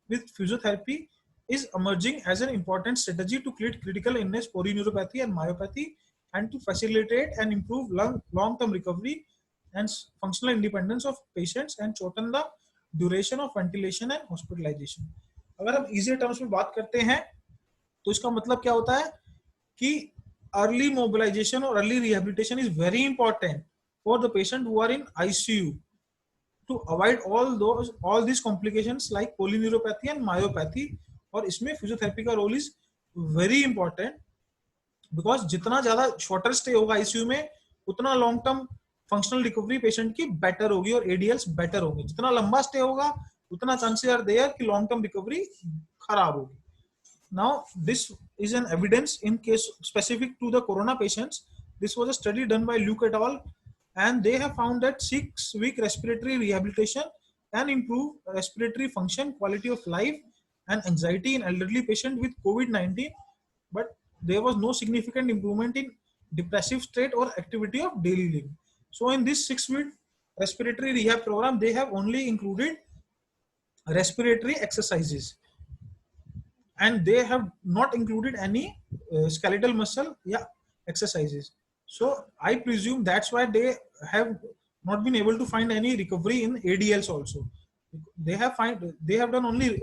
with physiotherapy is emerging as an important strategy to treat critical illness, polyneuropathy, and myopathy, and to facilitate and improve long-term recovery and functional independence of patients and shorten the duration of ventilation and hospitalization. अगर हम easier terms में बात करते हैं तो इसका मतलब क्या होता है कि early mobilization or early rehabilitation is very important for the patient who are in ICU to avoid all these complications like polyneuropathy and myopathy. और इसमें फिजियोथेरेपी का role is very important because जितना ज्यादा शॉर्टर स्टे होगा ICU में उतना long term functional recovery patient की better होगी और एडीएल्स बेटर होंगे. जितना लंबा स्टे होगा उतना चांसेस आर देयर कि लॉन्ग टर्म रिकवरी खराब होगी. Now, this is an evidence in case specific to the corona patients. This was a study done by Luke et al. And they have found that 6-week respiratory rehabilitation can improve respiratory function, quality of life, and anxiety in elderly patients with COVID-19. But there was no significant improvement in depressive state or activity of daily living. So, in this 6-week respiratory rehab program, they have only included respiratory exercises. And they have not included any skeletal muscle exercises. So I presume that's why they have not been able to find any recovery in ADLs also. They have done only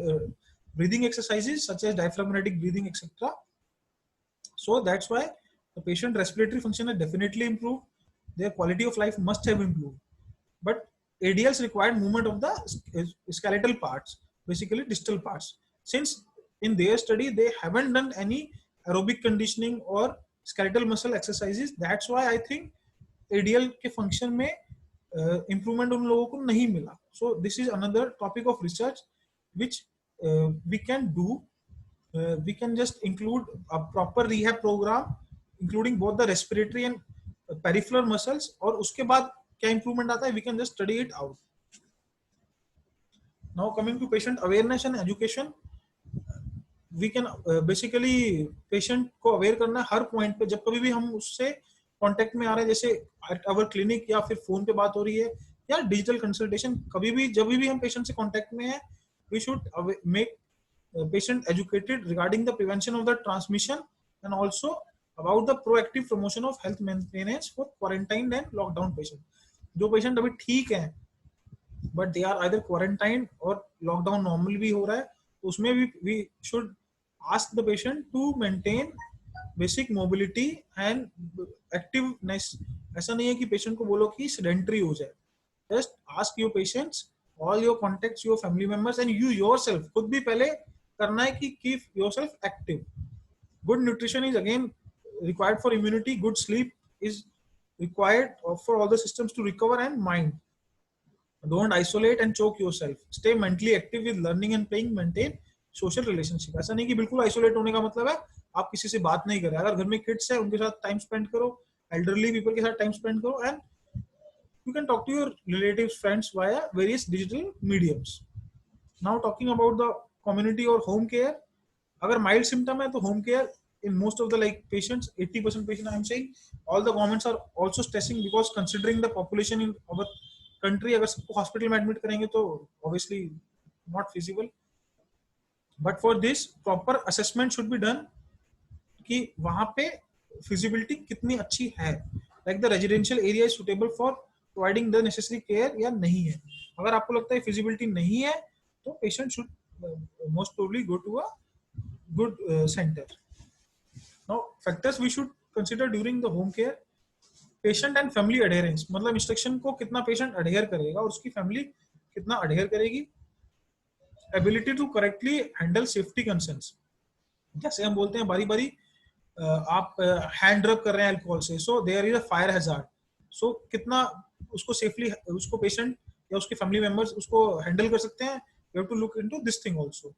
breathing exercises such as diaphragmatic breathing, etc. So that's why the patient respiratory function has definitely improved. Their quality of life must have improved. But ADLs required movement of the skeletal parts, basically distal parts. Since in their study they haven't done any aerobic conditioning or skeletal muscle exercises, that's why I think ADL के function में improvement उन लोगों को नहीं मिला. So this is another topic of research which we can do. We can just include a proper rehab program including both the respiratory and peripheral muscles, और उसके बाद क्या improvement आता है, we can just study it out. Now coming to patient awareness and education, we can basically patient को aware करना है हर point पे. जब कभी भी हम उससे कांटेक्ट में आ रहे हैं, जैसे अवर क्लिनिक या फिर फोन पे बात हो रही है या डिजिटल कंसल्टेशन, कभी भी जब भी हम पेशेंट से कांटेक्ट में है, we should make patient educated regarding the prevention of the transmission and also about the proactive promotion of health maintenance for quarantined and lockdown patient. जो पेशेंट अभी ठीक है but they are either quarantine और lockdown normal भी हो रहा है, तो उसमें भी we should ask the patient to maintain basic mobility and activeness. ऐसा नहीं है कि पेशेंट को बोलो कि सेडेंटरी हो जाए. Just ask your patients, all your contacts, your family members and you yourself, खुद भी पहले करना है कि keep yourself active. Good nutrition is again required for immunity. Good sleep is required for all the systems to recover and mind. Don't isolate and choke yourself. Stay mentally active with learning and playing. Maintain social relationship. ऐसा नहीं कि बिल्कुल isolate होने का मतलब है आप किसी से बात नहीं करें. अगर घर में किड्स है उनके साथ टाइम स्पेंड करो, एल्डरली पीपल के साथ टाइम स्पेंड करो, and you can talk to your relatives, friends via various digital mediums. Now talking about the community or home care, अगर mild symptom है तो home care in most of the like patients, 80% patient I am saying, all the governments are also stressing because considering the population in our country, अगर सबको hospital में admit करेंगे तो obviously not feasible. But for this proper assessment should be done कि वहाँ पे feasibility कितनी अच्छी है, like the residential area is suitable for providing the necessary care या नहीं है. अगर आपको लगता है feasibility नहीं है तो patient should most probably go to a good center. Now factors we should consider during the home care, patient and family adherence, मतलब इंस्ट्रक्शन को कितना पेशेंट अडेयर करेगा और उसकी फैमिली कितना अडेयर करेगी. Ability to correctly handle safety concerns, जैसे हम बोलते हैं बारी बारी आप हैंड रब कर रहे हैं अल्कोहल से, so there is a fire hazard, so कितना उसको सेफली उसको पेशेंट या उसके फैमिली मेंबर्स उसको हैंडल कर सकते हैं. You have to look into this thing also.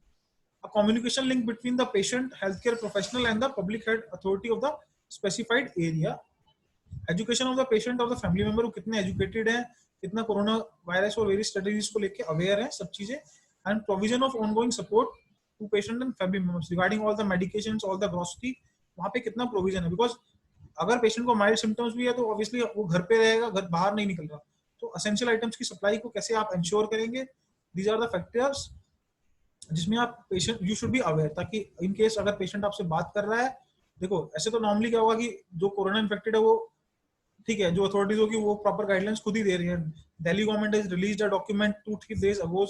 A communication link between the patient, healthcare professional and the public health authority of the specified area. Education of the patient और the family member, वो कितने educated हैं, कितना corona virus और various strategies को लेके aware हैं, सब चीजें. And provision of ongoing support to patient and family members regarding all the medications, all the grocery, वहाँ पे कितना प्रोविजन है. बिकॉज अगर पेशेंट को माइल्ड सिम्टम्स भी है तो ऑब्वियसली वो घर पे रहेगा, घर बाहर नहीं निकल रहा, तो एसेंशियल आइटम्स की सप्लाई को कैसे आप इंश्योर करेंगे. दीज आर द फैक्टर्स जिसमें आप patient you should be aware, ताकि इन केस अगर पेशेंट आपसे बात कर रहा है, देखो ऐसे तो नॉर्मली क्या होगा कि जो कोरोना इन्फेक्टेड है वो ठीक है, जो अथॉरिटीज होगी वो प्रॉपर गाइडलाइंस खुद ही दे रही है. Delhi government has released a document 2-3 days ago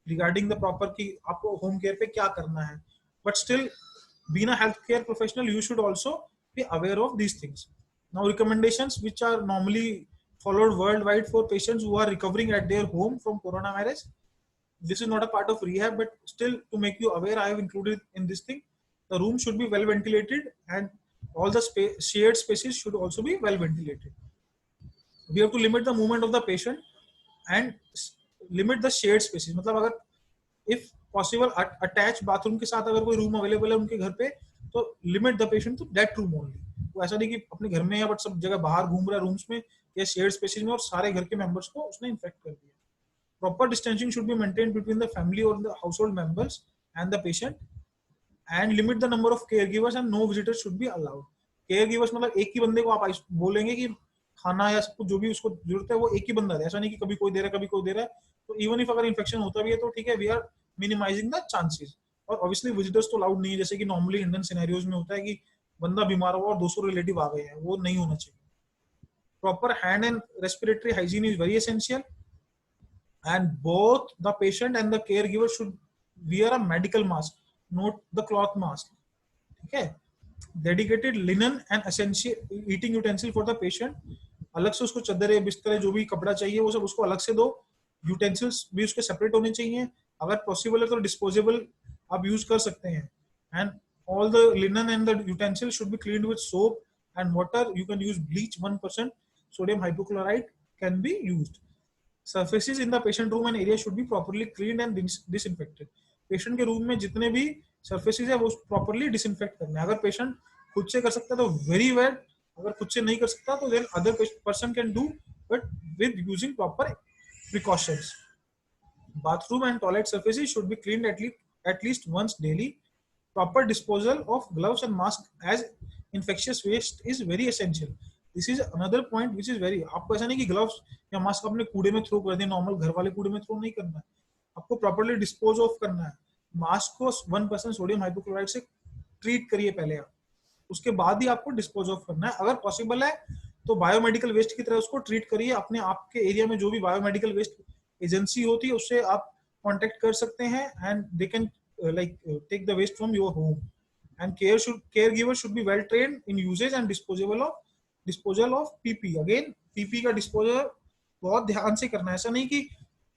regarding the proper कि आपको होम केयर पे क्या करना है. But still, being a healthcare professional, you should also be aware of these things. Now, recommendations which are normally followed worldwide for patients who are recovering at their home from coronavirus. This is not a part of rehab, but still to make you aware, I have included in this thing. The room should be well ventilated, and all the shared spaces should also be well ventilated. We have to limit the movement of the patient and limit the shared spaces. मतलब अगर if possible attached bathroom के साथ अगर कोई room available है उनके घर पे, तो limit the patient to that room only. वो ऐसा नहीं कि अपने घर में या बट सब जगह बाहर घूम रहा है रूम्स में या शेयर्ड स्पेसेस में और सारे घर के मेंबर्स को उसने इन्फेक्ट कर दिया. Proper distancing should be maintained between the family or the household members and the patient, and limit the number of caregivers and no visitors should be allowed. Caregivers मतलब एक ही बंदे को आप बोलेंगे कि खाना या सब कुछ जो भी उसको जरूरत है वो एक ही बंदा दे, ऐसा नहीं कि कभी कोई दे रहा है कभी कोई दे रहा है. तो इवन इफ अगर इन्फेक्शन होता भी है तो ठीक है, we are minimizing the chances. और ऑब्वियसली विजिटर्स तो अलाउड नहीं है, जैसे कि नॉर्मली इंडियन सिनेरियोज में होता है कि बंदा बीमार हुआ और 200 रिलेटिव आ गए हैं, वो नहीं होना चाहिए. Proper hand and respiratory hygiene is very essential, and both the patient and the caregiver should wear a medical mask, not the cloth mask. Okay, dedicated linen and essential eating utensil for the patient. अलग से उसको चादर बिस्तर जो भी कपड़ा चाहिए वो सब उसको अलग से दो. यूटेंसिल्स भी उसके सेपरेट होने चाहिए. अगर पॉसिबल है तो डिस्पोजेबल आप यूज कर सकते हैं. And all the linen and the utensils should be cleaned with soap and water. You can use bleach. 1% sodium hypochlorite can be used. Surfaces in the patient room and area should be properly cleaned and disinfected. Patient के room में जितने भी surfaces है वो properly disinfect करना है. अगर patient खुद से कर सकता है तो वेरी वेल, अगर खुद से नहीं कर सकता तो then other person can do, but with using proper precautions. Bathroom and toilet surfaces should be cleaned at least once daily. Proper disposal of gloves and masks as infectious waste is very essential. This is another point which is very, आपको ऐसा नहीं कि gloves या mask अपने कूड़े में throw कर दें, नॉर्मल घर वाले कूड़े में थ्रो नहीं करना है, आपको प्रॉपर्ली डिस्पोज ऑफ करना है. मास्क को 1% सोडियम हाइपोक्लोराइड से ट्रीट करिए पहले आप, उसके बाद ही आपको डिस्पोज ऑफ करना है. अगर पॉसिबल है तो बायोमेडिकल वेस्ट की तरह उसको ट्रीट करिए. अपने आपके एरिया में जो भी बायोमेडिकल वेस्ट एजेंसी होती है उससे आप कांटेक्ट कर सकते हैं, and they can like take the waste from your home. And caregiver should be well trained in usage and disposal of PP. Again, PP का disposal बहुत ध्यान से करना है. ऐसा नहीं कि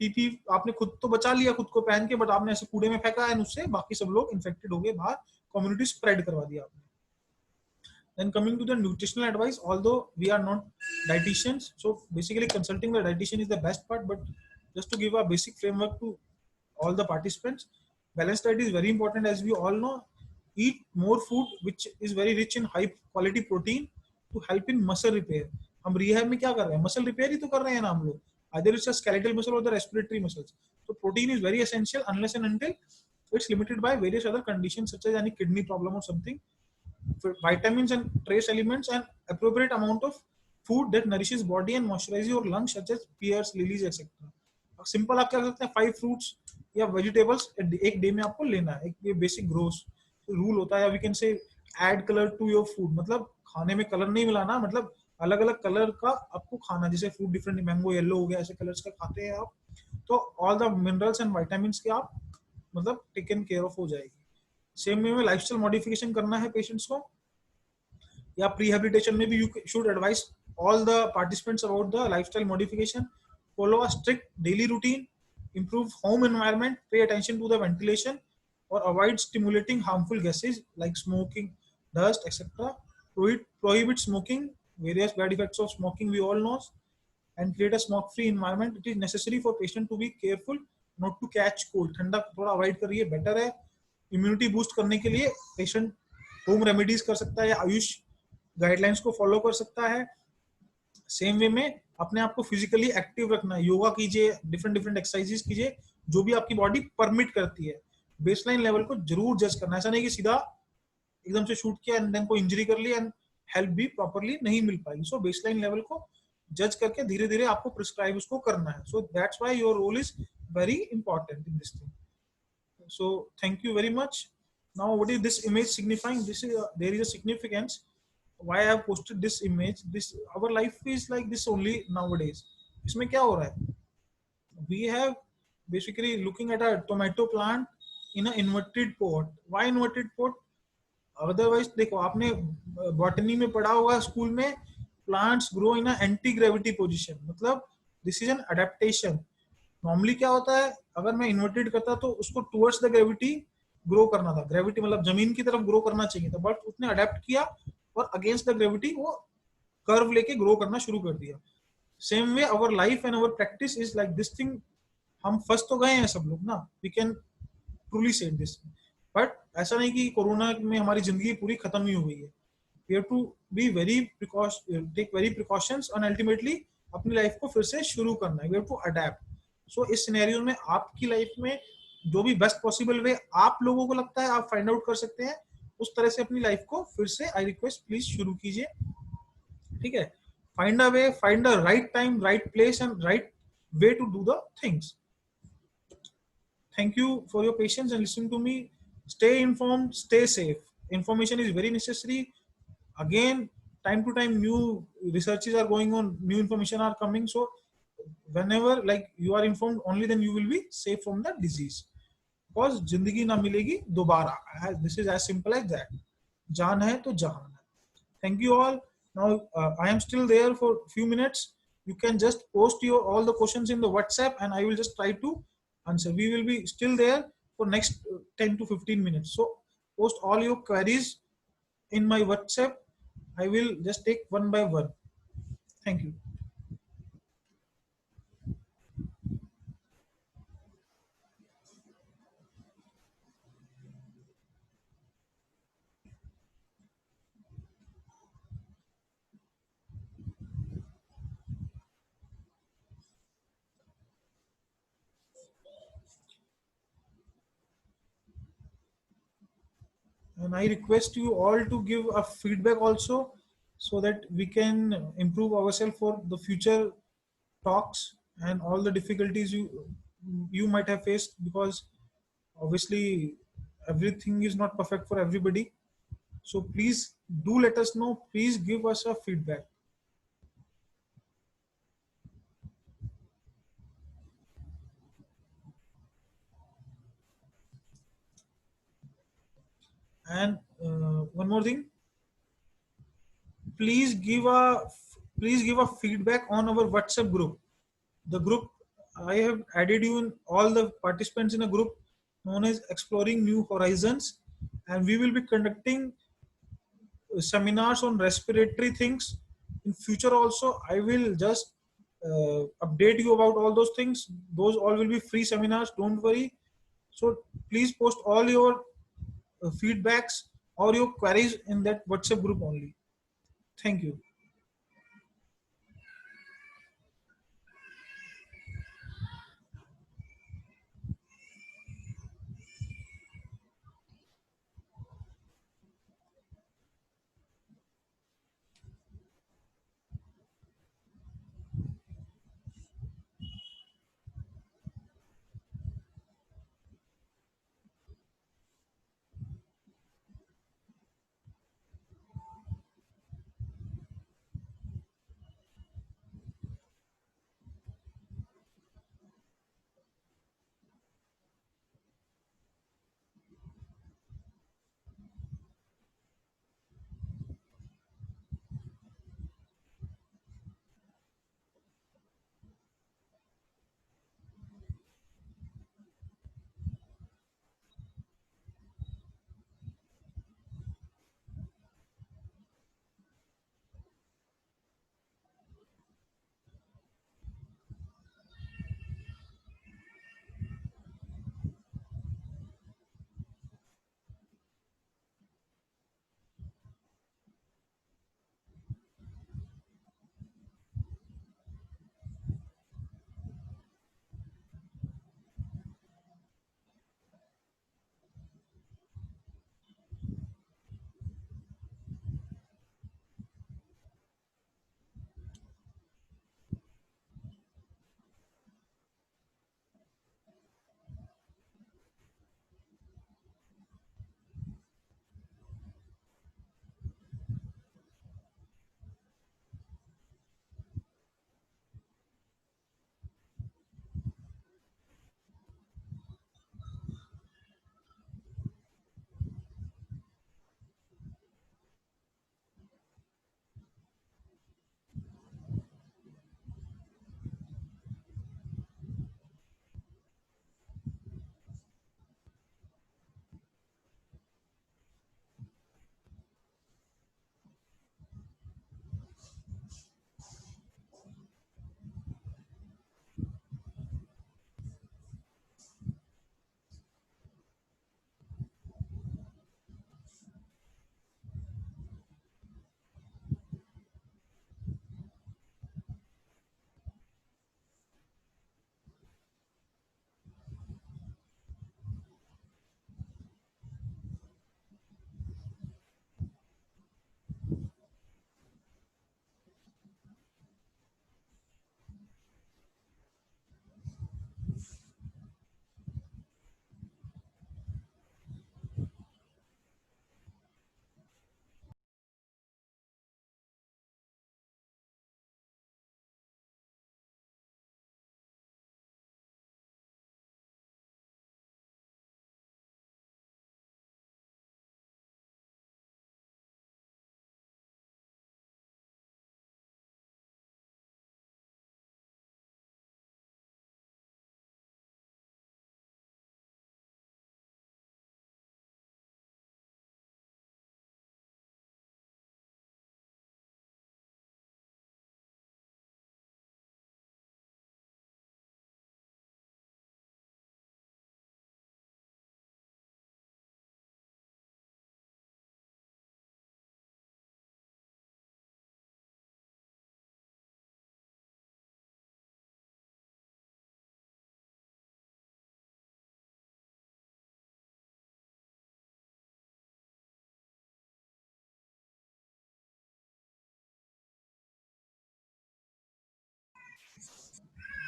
PP आपने खुद तो बचा लिया खुद को पहन के, बट आपने ऐसे कूड़े में फेंका है, उससे बाकी सब लोग इन्फेक्टेड हो गए, बाहर कम्युनिटी स्प्रेड करवा दिया आपने. Then coming to the nutritional advice, although we are not dietitians, so basically consulting the dietitian is the best part, but just to give a basic framework to all the participants, balanced diet is very important. As we all know, eat more food which is very rich in high quality protein to help in muscle repair. हम rehab में क्या कर रहे हैं, muscle repair ही तो कर रहे हैं ना हम लोग, either it's a skeletal muscle or the respiratory muscles. So protein is very essential unless and until it's limited by various other conditions such as any kidney problem or something. Vitamins and trace elements and appropriate amount of food that nourishes body and moisturizes your lungs such as pears, lilies, etc. Simple आप क्या कर सकते हैं, 5 fruits या vegetables एक day में आपको लेना है. एक ये बेसिक ग्रोस रूल होता है. या we can say add colour to your food, मतलब खाने में कलर नहीं मिलाना, मतलब अलग अलग कलर का आपको खाना. जैसे फ्रूट डिफरेंट, मैंगो येलो हो गया, ऐसे कलर्स का खाते हैं आप, तो all the minerals and vitamins के आप मतलब टेकन केयर ऑफ हो जाएगी. सेम वे में लाइफस्टाइल मॉडिफिकेशन करना है पेशेंट्स को, या प्रीहेबिलिटेशन में भी you should advice all the participants about the lifestyle modification. Follow a strict daily routine, improve home environment, pay attention to the ventilation, or avoid stimulating harmful gases like smoking, dust, etc. Prohibit smoking, various bad effects of smoking we all know, and create a smoke free environment. It is necessary for patient to be careful not to catch cold. ठंडा थोड़ा avoid करिए, better है. Immunity boost करने के लिए patient home remedies कर सकता है या आयुष गाइडलाइंस को फॉलो कर सकता है. सेम वे में अपने आप को फिजिकली एक्टिव रखना है, योगा कीजिए, डिफरेंट एक्सरसाइजेस कीजिए जो भी आपकी बॉडी परमिट करती है. बेसलाइन लेवल को जरूर जज करना, ऐसा नहीं कि सीधा एकदम से शूट किया एंड देन कोई इंजरी कर ली एंड हेल्प भी प्रॉपर्ली नहीं मिल पाएगी. सो बेसलाइन लेवल को जज करके धीरे धीरे आपको प्रिस्क्राइब उसको करना है. So that's why your role is very important in this thing. So thank you very much. Now what is this image signifying? This is there is a significance why I have posted this image. This our life is like this only nowadays. इसमें क्या हो रहा है? We have basically looking at a tomato plant in an inverted pot. Why inverted pot? Otherwise देखो आपने botany में पढ़ा होगा स्कूल में, plants grow in anti gravity position, मतलब this is an adaptation. Normally क्या होता है, अगर मैं इन्वर्टेड करता तो उसको टुवर्ड्स द ग्रेविटी ग्रो करना था, ग्रेविटी मतलब जमीन की तरफ ग्रो करना चाहिए था, बट उसने अडेप्ट किया और अगेंस्ट द ग्रेविटी वो कर्व लेके ग्रो करना शुरू कर दिया. Same way our life and our practice is like this thing. हम फंस तो गए हैं सब लोग ना, वी कैन ट्रूली से दिस, बट ऐसा नहीं कि कोरोना में हमारी जिंदगी पूरी खत्म ही हो गई है. We have to be very take very precautions और अल्टीमेटली अपनी लाइफ को फिर से शुरू करना है. We have to adapt. So इस सिनेरियो में आपकी लाइफ में जो भी बेस्ट पॉसिबल वे आप लोगों को लगता है आप फाइंड आउट कर सकते हैं, उस तरह से अपनी लाइफ को फिर से आई रिक्वेस्ट प्लीज शुरू कीजिए. ठीक है? Find a way, find the right time, right place and right way to do the things. Thank you for your patience and listening to me. Stay informed, stay safe. Information is very necessary. Again, time to time, new researches are going on, new information are coming. So, whenever like you are informed, only then you will be safe from the disease. Because जिंदगी ना मिलेगी दोबारा. This is as simple as that. जान है तो जहान है. Thank you all. Now I am still there for a few minutes. You can just post your all the questions in the WhatsApp, and I will just try to answer. We will be still there for next 10 to 15 minutes. So post all your queries in my WhatsApp. I will just take one by one. Thank you. And I request you all to give a feedback also, so that we can improve ourselves for the future talks and all the difficulties you might have faced, because obviously everything is not perfect for everybody. So please do let us know, please give us a feedback. And one more thing, please give a please give a feedback on our WhatsApp group. The group, I have added you in all the participants in a group known as Exploring New Horizons, and we will be conducting seminars on respiratory things in future also. I will just update you about all those things. Those all will be free seminars, don't worry. So please post all your feedbacks or your queries in that WhatsApp group only. Thank you.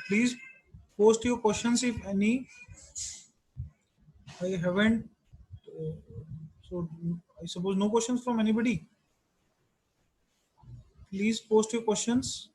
Please post your questions if any. I haven't. Uh, so I suppose no questions from anybody. Please post your questions.